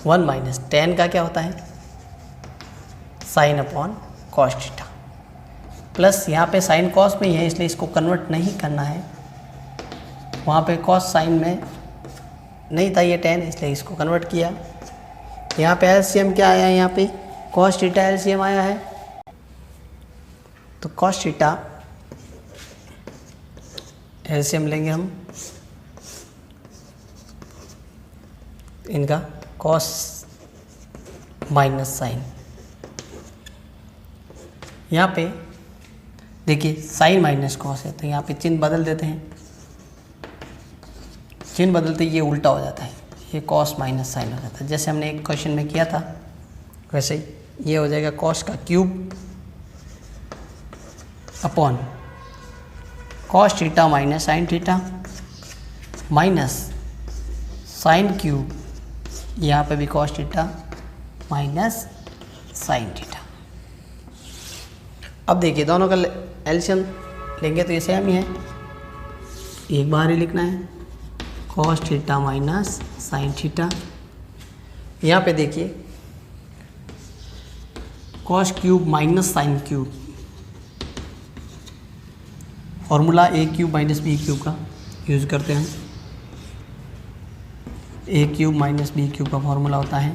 1 माइनस टेन का क्या होता है, sign upon cos theta, plus यहाँ पे साइन कॉस में ही है इसलिए इसको कन्वर्ट नहीं करना है, वहाँ पे कॉस साइन में नहीं था ये टेन इसलिए इसको कन्वर्ट किया। यहाँ पे एलसीएम क्या आया है, यहाँ पे कॉस थीटा एलसीएम आया है, तो कॉस थीटा एलसीएम लेंगे हम, इनका कॉस माइनस साइन। यहाँ पे देखिए साइन माइनस कॉस है तो यहाँ पे चिन्ह बदल देते हैं, चिन्ह बदलते ये उल्टा हो जाता है, ये कॉस माइनस साइन हो जाता है। जैसे हमने एक क्वेश्चन में किया था वैसे ही ये हो जाएगा कॉस का cube upon cos theta minus sine theta minus sine cube, यहाँ पे भी cos theta minus sine theta. अब देखिए दोनों का एलसीएम लेंगे तो ये सेम ही है, एक बार ही लिखना है cos theta minus sine theta. यहाँ पे देखिए cos cube minus sine cube, formula A cube minus B cube का यूज़ करते हैं। A cube minus B cube का फॉर्मूला होता है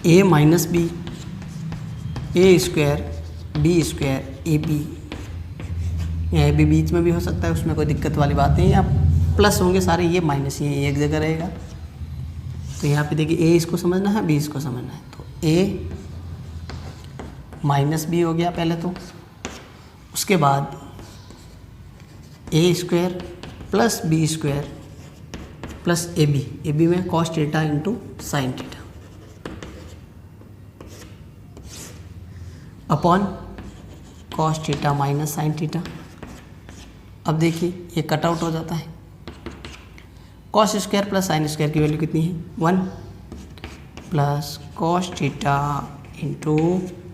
A minus B A square B square A B. यहाँ ए बी बीच में भी हो सकता है, उसमें कोई दिक्कत वाली बात नहीं है। आप प्लस होंगे सारे, ये माइनस ये एक जगह रहेगा। तो यहाँ पे देखिए ए इसको समझना है, बी इसको समझना है, तो ए माइनस बी हो गया पहले तो, उसके बाद A square plus B square plus A B में cos theta into sine theta upon cos theta minus sine theta. अब देखिए ये कट आउट हो जाता है, cos square plus sine square की वैल्यू कितनी है 1 plus cos theta into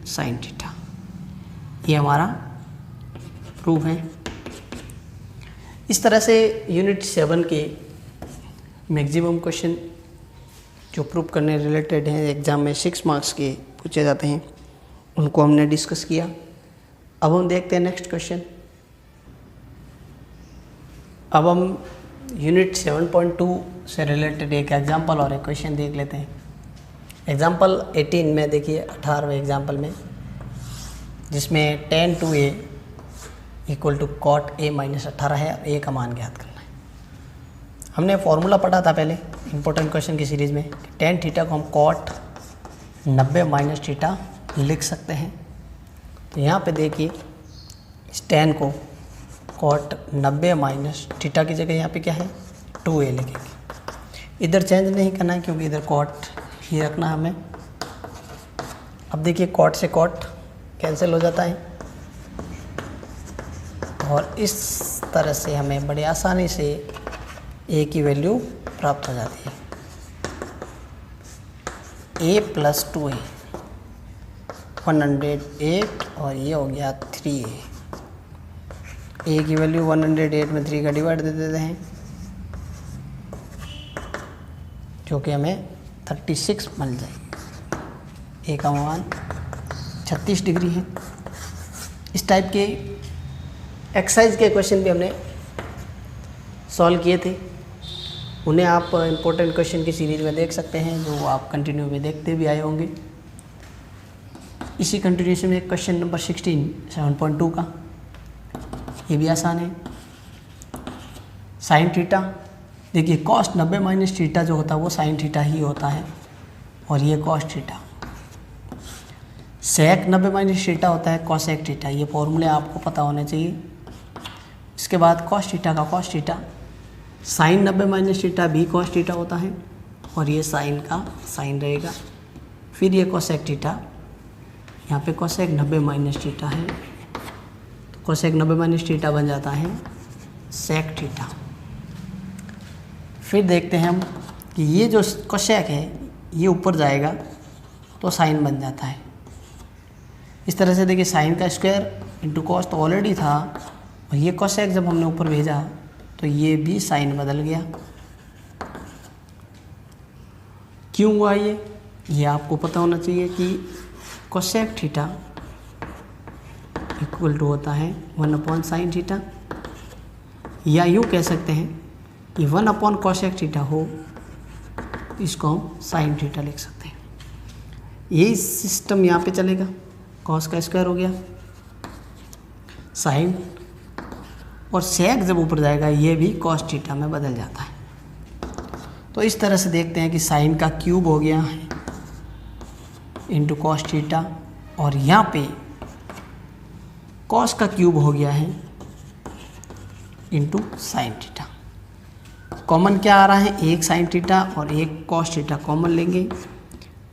sine theta. ये हमारा प्रूफ है। इस तरह से यूनिट 7 के मैक्सिमम क्वेश्चन जो प्रूव करने रिलेटेड हैं, एग्ज़ाम में 6 मार्क्स के पूछे जाते हैं, उनको हमने डिस्कस किया। अब हम देखते हैं नेक्स्ट क्वेश्चन। अब हम यूनिट 7.2 से रिलेटेड एक एग्जाम्पल और एक क्वेश्चन देख लेते हैं। एग्जाम्पल 18 में देखिए 18वें एग्जाम्पल में, जिसमें tan 2a equal to cot a minus 18 है, a का मान ज्ञात करना है। हमने फॉर्मूला पढ़ा था पहले इंपॉर्टेंट क्वेश्चन की सीरीज़ में, tan थीटा को हम cot 90 माइनस थीटा लिख सकते हैं। तो यहाँ पे देखिए इस tan को cot 90 माइनस थीटा की जगह यहाँ पे क्या है 2a लिखेंगे। इधर चेंज नहीं करना है क्योंकि इधर cot ही रखना है हमें। अब देखिए cot से cot कैंसिल हो जाता है और इस तरह से हमें बड़ी आसानी से a की वैल्यू प्राप्त हो जाती है। a प्लस 2a 108 और ये हो गया 3a। a की वैल्यू 108 में 3 का डिवाइड दे देते हैं जो कि हमें 36 मिल जाएगी। a का मान 36 डिग्री है। इस टाइप के एक्सरसाइज के क्वेश्चन भी हमने सॉल्व किए थे, उन्हें आप इम्पोर्टेंट क्वेश्चन की सीरीज़ में देख सकते हैं जो आप कंटिन्यू में देखते भी आए होंगे। इसी कंटिन्यूशन में क्वेश्चन नंबर 16 7.2 का, ये भी आसान है। साइन थीटा देखिए कॉस 90 माइनस थीटा जो होता है वो साइन थीटा ही होता है, और ये कॉस थीटा। सेक 90 माइनस थीटा होता है कॉसेक थीटा। ये फॉर्मूले आपको पता होने चाहिए। इसके बाद कॉस थीटा का cos theta, sine 90 minus theta भी कॉस थीटा होता है और ये साइन का साइन रहेगा। फिर ये कॉसेक थीटा, यहाँ पे कॉसेक 90 माइनस थीटा है तो कॉसेक 90 माइनस थीटा बन जाता है सेक थीटा। फिर देखते हैं हम कि ये जो कोसेक है ये ऊपर जाएगा तो साइन बन जाता है। इस तरह से देखिए साइन का स्क्वायर इंटू कॉस तो ऑलरेडी था, और ये कोसेक जब हमने ऊपर भेजा तो ये भी साइन बदल गया। क्यों हुआ ये आपको पता होना चाहिए कि कोसेक थीटा इक्वल टू होता है 1/sin थीटा, या यूँ कह सकते हैं कि 1/कोसेक थीटा हो, इसको हम साइन थीटा लिख सकते हैं। यही सिस्टम यहाँ पे चलेगा। कॉस का स्क्वायर हो गया साइन, और सेक जब ऊपर जाएगा ये भी कॉस थीटा में बदल जाता है। तो इस तरह से देखते हैं कि साइन का क्यूब हो गया है इंटू कॉस थीटा, और यहाँ पे कॉस का क्यूब हो गया है इंटू साइन थीटा। कॉमन क्या आ रहा है, एक साइन थीटा और एक कॉस थीटा कॉमन लेंगे,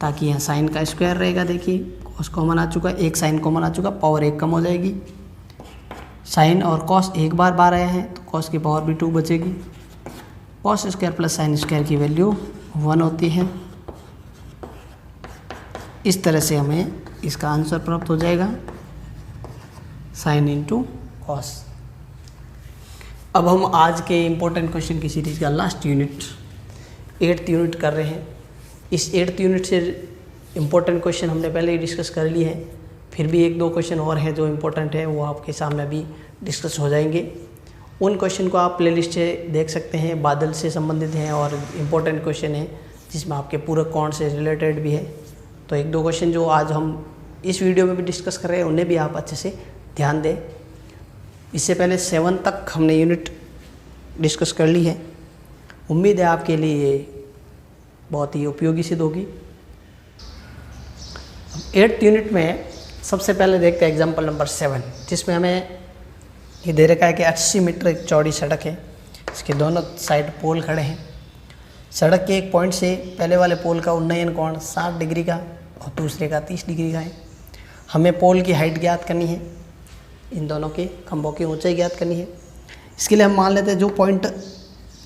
ताकि यहाँ साइन का स्क्वायर रहेगा। देखिए कॉस कॉमन आ चुका, एक साइन कॉमन आ चुका, पावर एक कम हो जाएगी। साइन और कॉस एक बार आए हैं तो कॉस की पावर भी 2 बचेगी। Cos square plus sine square की वैल्यू 1 होती है। इस तरह से हमें इसका आंसर प्राप्त हो जाएगा, साइन इंटू कॉस। अब हम आज के इम्पोर्टेंट क्वेश्चन की सीरीज़ का लास्ट यूनिट 8th यूनिट कर रहे हैं। इस 8th यूनिट से इम्पोर्टेंट क्वेश्चन हमने पहले ही डिस्कस कर लिए हैं, फिर भी 1-2 क्वेश्चन और हैं जो इम्पोर्टेंट है, वो आपके सामने अभी डिस्कस हो जाएंगे। उन क्वेश्चन को आप प्लेलिस्ट से देख सकते हैं, बादल से संबंधित हैं और इम्पोर्टेंट क्वेश्चन हैं जिसमें आपके पूरक कोण से रिलेटेड भी है। तो 1-2 क्वेश्चन जो आज हम इस वीडियो में भी डिस्कस कर रहे हैं उन्हें भी आप अच्छे से ध्यान दें। इससे पहले 7 तक हमने यूनिट डिस्कस कर ली है। उम्मीद है आपके लिए ये बहुत ही उपयोगी सिद्ध होगी। 8th यूनिट में सबसे पहले देखते हैं एग्जाम्पल नंबर 7, जिसमें हमें ये दे रखा है कि 80 मीटर एक चौड़ी सड़क है, इसके दोनों साइड पोल खड़े हैं। सड़क के एक पॉइंट से पहले वाले पोल का उन्नयन कोण 60 डिग्री का और दूसरे का 30 डिग्री का है। हमें पोल की हाइट ज्ञात करनी है, इन दोनों के खंभों की ऊंचाई ज्ञात करनी है। इसके लिए हम मान लेते हैं जो पॉइंट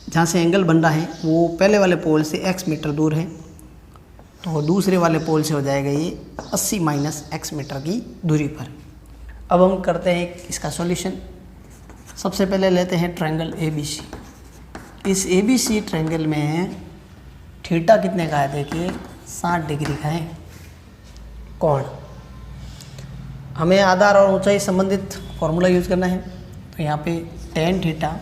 जहाँ से एंगल बन रहा है वो पहले वाले पोल से x मीटर दूर है, तो दूसरे वाले पोल से हो जाएगा ये 80 माइनस x मीटर की दूरी पर। अब हम करते हैं इसका सॉल्यूशन। सबसे पहले लेते हैं ट्रायंगल ABC। इस ABC ट्रायंगल में थीटा कितने का है, देखिए 60 डिग्री का है कोण। हमें आधार और ऊंचाई संबंधित फॉर्मूला यूज करना है, तो यहाँ पे tan थीटा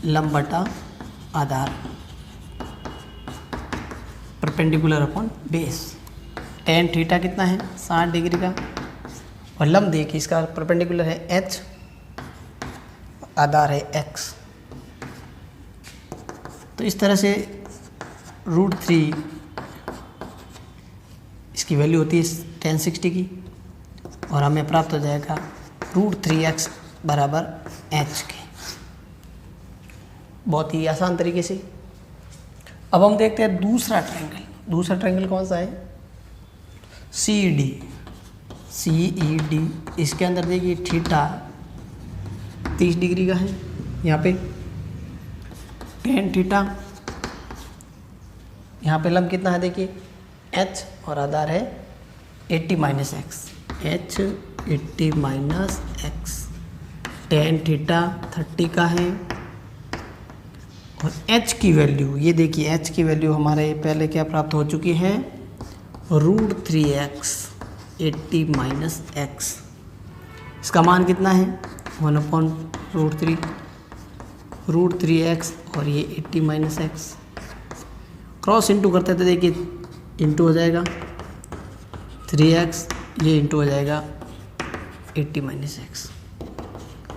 लंब बटा आधार perpendicular upon base. tan theta कितना है 60 डिग्री का, और लंब देखिए इसका परपेंडिकुलर है h, आधार है x। तो इस तरह से √3 इसकी वैल्यू होती है tan 60 की, और हमें प्राप्त हो जाएगा √3x बराबर h के। बहुत ही आसान तरीके से। अब हम देखते हैं दूसरा ट्रायंगल। दूसरा ट्रायंगल कौन सा है, CED। इसके अंदर देखिए थीटा 30 डिग्री का है, यहाँ पे tan थीटा, यहाँ पे लंब कितना है देखिए h, और आधार है 80 minus x, h 80 minus x। tan theta 30 का है, और h की वैल्यू ये देखिए, h की वैल्यू हमारे पहले क्या प्राप्त हो चुकी है, √3x 80 माइनस x। इसका मान कितना है 1/√3, √3x और ये 80 माइनस x। क्रॉस इंटू करते तो देखिए इंटू हो जाएगा 3x, ये इंटू हो जाएगा 80 माइनस x।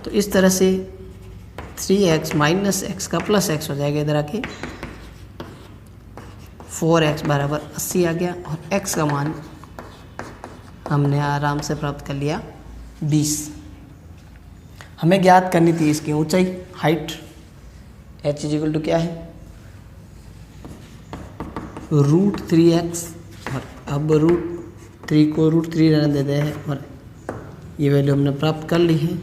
तो इस तरह से 3x माइनस x का प्लस x हो जाएगा, इधर आके 4x बराबर 80 आ गया, और x का मान हमने आराम से प्राप्त कर लिया 20। हमें ज्ञात करनी थी इसकी ऊंचाई, हाइट। h इक्वल टू क्या है √3x, और अब √3 को √3 रहने देते हैं, और ये वैल्यू हमने प्राप्त कर ली है।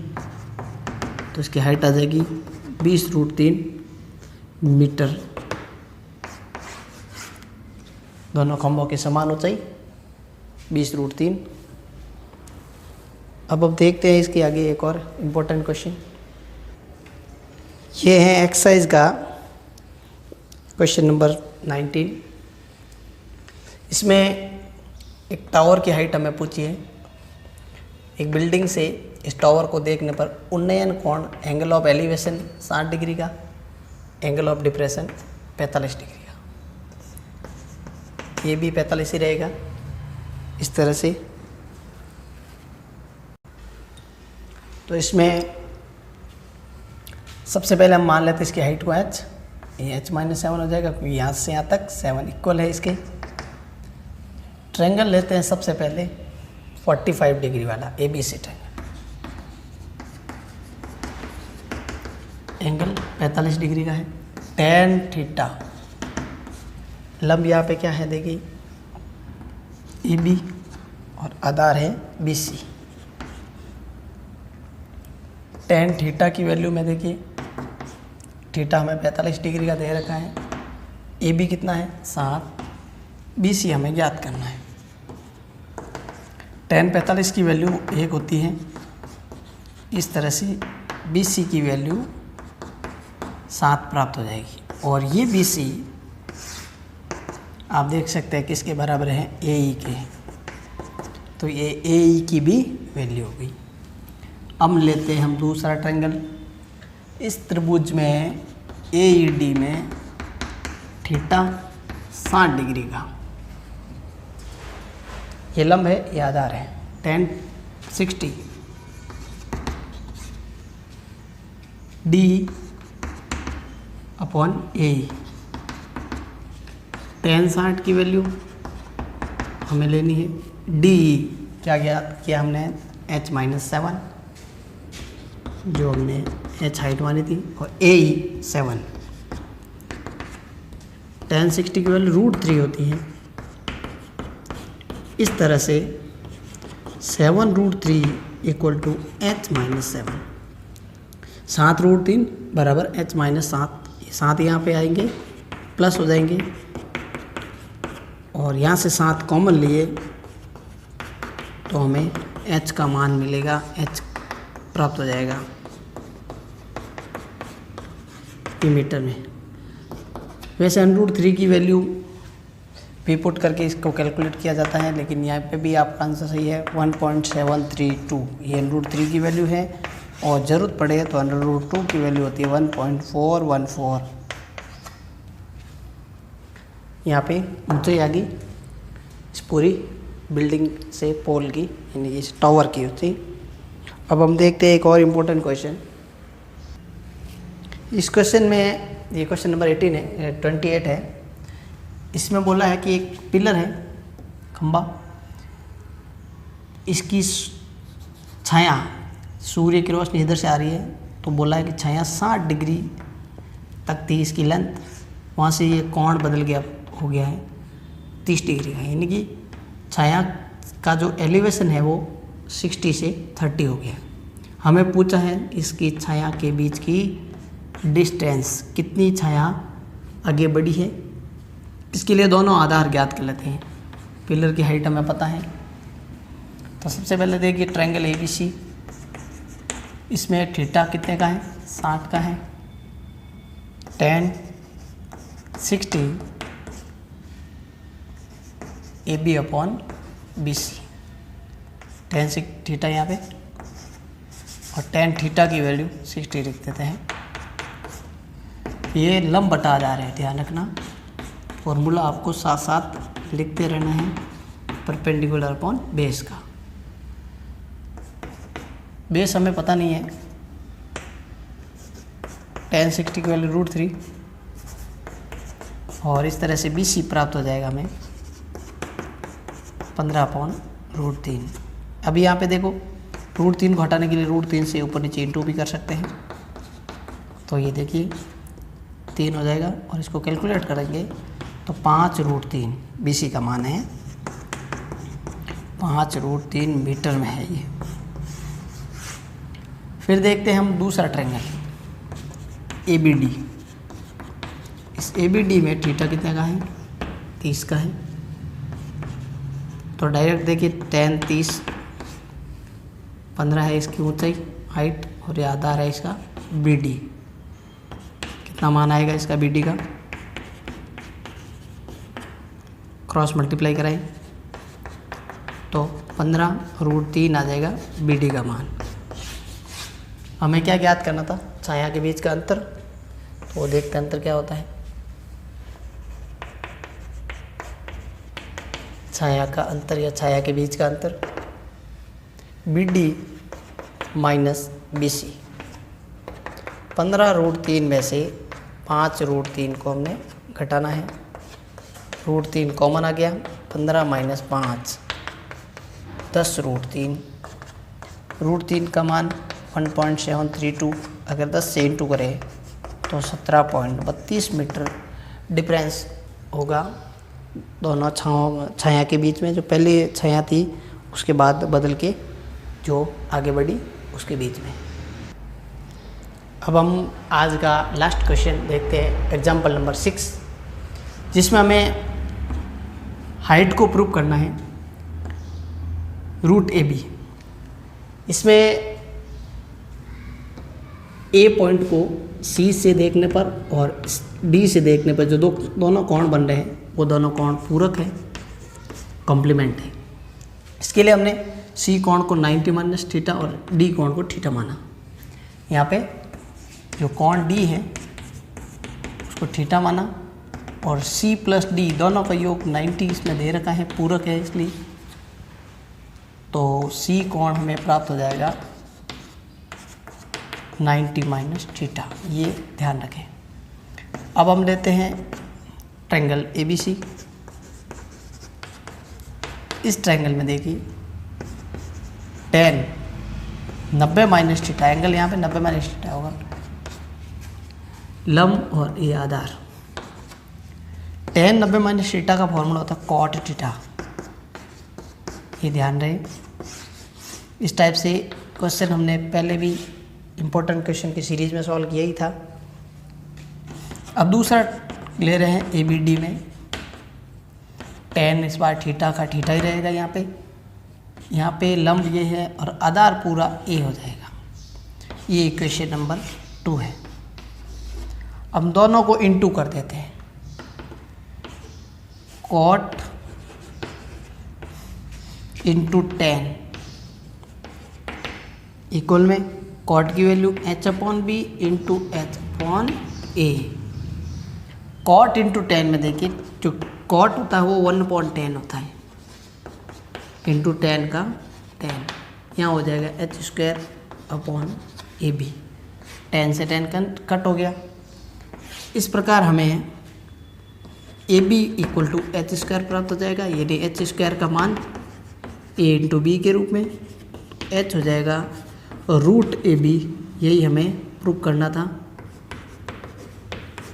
तो इसकी हाइट आ जाएगी 20√3 मीटर। दोनों खंभों की समान ऊंचाई 20√3। अब देखते हैं इसके आगे एक और इम्पोर्टेंट क्वेश्चन। ये है एक्सरसाइज का क्वेश्चन नंबर 19। इसमें एक टावर की हाइट हमें पूछी है। एक बिल्डिंग से इस टावर को देखने पर उन्नयन कोण एंगल ऑफ एलिवेशन 60 डिग्री का, एंगल ऑफ डिप्रेशन 45 डिग्री का। ये भी 45 ही रहेगा इस तरह से। तो इसमें सबसे पहले हम मान लेते हैं इसकी हाइट को h, ये h-7 हो जाएगा क्योंकि यहाँ से यहाँ तक 7 इक्वल है इसके। ट्रायंगल लेते हैं सबसे पहले 45 डिग्री वाला ABC ट्रायंगल। एंगल 45 डिग्री का है। tan थीटा, लंब यहाँ पे क्या है देखिए AB और आधार है BC। tan थीटा की वैल्यू में देखिए, थीटा हमें 45 डिग्री का दे रखा है, AB कितना है 7, BC हमें ज्ञात करना है। tan 45 की वैल्यू 1 होती है। इस तरह से BC की वैल्यू 7 प्राप्त हो जाएगी। और ये BC आप देख सकते हैं किसके बराबर है, AE के। तो ये AE की भी वैल्यू हो गई। अब लेते हैं हम दूसरा ट्रायंगल। इस त्रिभुज में AED में थीटा 60 डिग्री का, ये लंब है, ये आधार है। tan 60 DE upon AE। tan 60 की वैल्यू हमें लेनी है। DE क्या ज्ञात किया हमने, h-7 जो हमने h हाइट मानी थी, और AE 7। tan 60 की वैल्यू √3 होती है। इस तरह से 7√3 इक्वल टू h-7। 7√3 बराबर h-7। 7 यहाँ पे आएंगे, प्लस हो जाएंगे, और यहाँ से 7 कॉमन लिए तो हमें h का मान मिलेगा, h प्राप्त हो जाएगा मीटर में। वैसे √3 की वैल्यू भी पुट करके इसको कैलकुलेट किया जाता है, लेकिन यहाँ पे भी आपका आंसर सही है 1.732। ये √3 की वैल्यू है, और ज़रूरत पड़े तो √2 की वैल्यू होती है 1.414। यहाँ पे ऊंचाई आ गई इस पूरी बिल्डिंग से, पोल की, यानी इस टावर की ऊंचाई। अब हम देखते हैं एक और इम्पोर्टेंट क्वेश्चन। इस क्वेश्चन में, ये क्वेश्चन नंबर 28 है। इसमें बोला है कि एक पिलर है, खंबा, इसकी छाया सूर्य की रोशनी इधर से आ रही है, तो बोला है कि छाया 60 डिग्री तक थी इसकी लेंथ, वहाँ से ये कोण बदल गया, हो गया है 30 डिग्री का, यानी कि छाया का जो एलिवेशन है वो 60 से 30 हो गया। हमें पूछा है इसकी छाया के बीच की डिस्टेंस, कितनी छाया आगे बढ़ी है। इसके लिए दोनों आधार ज्ञात कर लेते हैं। पिलर की हाइट हमें पता है, तो सबसे पहले देखिए ट्रायंगल ABC, इसमें थीटा कितने का है, 60 का है। tan 60 AB upon BC, tan theta यहाँ पे, और tan थीटा की वैल्यू 60 लिख देते हैं। ये लंब बटा आधार है, ध्यान रखना। फॉर्मूला आपको साथ साथ लिखते रहना है, परपेंडिकुलर अपॉन बेस का। बेस हमें पता नहीं है, tan 60 की वैल्यू √3, और इस तरह से BC प्राप्त हो जाएगा हमें 15/√3। अभी यहाँ पे देखो, √3 को हटाने के लिए √3 से ऊपर नीचे इंटू भी कर सकते हैं, तो ये देखिए 3 हो जाएगा, और इसको कैलकुलेट करेंगे तो 5√3 BC का मान है, 5√3 मीटर में है ये। फिर देखते हैं हम दूसरा ट्रायंगल ABD। इस ABD में थीटा कितने का है? 30 का है। तो डायरेक्ट देखिए tan 30 15 है इसकी ऊंचाई हाइट, और ये आधार है इसका BD। कितना मान आएगा इसका BD का? क्रॉस मल्टीप्लाई कराएं तो 15√3 आ जाएगा BD का मान। हमें क्या ज्ञात करना था? छाया के बीच का अंतर। तो देखते हैं अंतर क्या होता है। छाया का अंतर या छाया के बीच का अंतर BD माइनस BC। 15√3 में से 5√3 को हमने घटाना है। √3 कॉमन आ गया, 15 माइनस 5 10√3। √3 का मान 1.732, अगर 10 से इंटू करें तो 17.32 मीटर डिफरेंस होगा दोनों छाया के बीच में। जो पहले छाया थी उसके बाद बदल के जो आगे बढ़ी उसके बीच में। अब हम आज का लास्ट क्वेश्चन देखते हैं, एग्जाम्पल नंबर 6, जिसमें हमें हाइट को प्रूव करना है √AB। इसमें A पॉइंट को C से देखने पर और D से देखने पर जो दोनों कोण बन रहे हैं वो दोनों कोण पूरक है, कॉम्प्लीमेंट है। इसके लिए हमने C कोण को 90 माइनस थीटा और D कोण को थीटा माना। यहाँ पे जो कोण D है उसको थीटा माना, और C प्लस D दोनों का योग 90 इसमें दे रखा है, पूरक है इसलिए। तो C कोण हमें प्राप्त हो जाएगा 90 माइनस थीटा, ये ध्यान रखें। अब हम लेते हैं ट्रायंगल ABC। इस ट्रायंगल में देखिए tan 90 माइनस थीटा, एंगल यहाँ पे 90 माइनस थीटा होगा, लंब और ये आधार। tan 90 माइनस थीटा का फॉर्मूला होता है cot थीटा, ये ध्यान रहे। इस टाइप से क्वेश्चन हमने पहले भी इम्पोर्टेंट क्वेश्चन की सीरीज में सॉल्व किया ही था। अब दूसरा ले रहे हैं ABD में tan इस बार थीटा का थीटा ही रहेगा। यहाँ पे लंब ये है और आधार पूरा A हो जाएगा। ये इक्वेशन नंबर 2 है। अब दोनों को इनटू कर देते हैं। cot इंटू tan इक्वल में cot की value h/b into h/a। cot into tan में देखिए जो cot होता है वो 1/10 होता है, इंटू tan का tan, यहाँ हो जाएगा h²/ab। tan से tan कट हो गया। इस प्रकार हमें AB इक्वल टू h² प्राप्त हो जाएगा। यानी h² का मान a इंटू बी के रूप में, h हो जाएगा √AB। यही हमें प्रूव करना था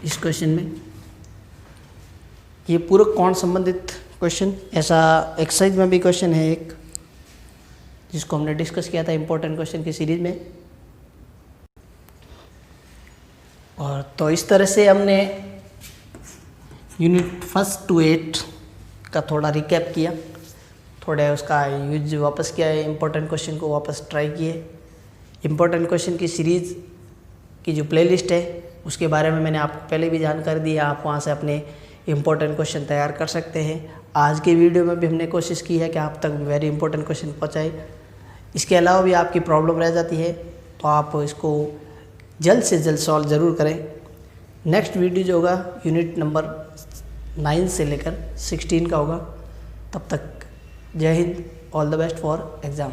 इस क्वेश्चन में। ये पूरक कोण संबंधित क्वेश्चन, ऐसा एक्सरसाइज में भी क्वेश्चन है एक जिसको हमने डिस्कस किया था इम्पोर्टेंट क्वेश्चन की सीरीज में। और तो इस तरह से हमने यूनिट 1 to 8 का थोड़ा रिकैप किया, थोड़ा उसका यूज वापस किया है, इम्पोर्टेंट क्वेश्चन को वापस ट्राई किए। इम्पोर्टेंट क्वेश्चन की सीरीज़ की जो प्लेलिस्ट है उसके बारे में मैंने आपको पहले भी जानकारी दी है, आप वहाँ से अपने इम्पोर्टेंट क्वेश्चन तैयार कर सकते हैं। आज के वीडियो में भी हमने कोशिश की है कि आप तक वेरी इंपॉर्टेंट क्वेश्चन पहुँचाए। इसके अलावा भी आपकी प्रॉब्लम रह जाती है तो आप इसको जल्द से जल्द सॉल्व ज़रूर करें। नेक्स्ट वीडियो जो होगा यूनिट नंबर 9 से लेकर 16 का होगा। तब तक जय Hind, all the best for exam.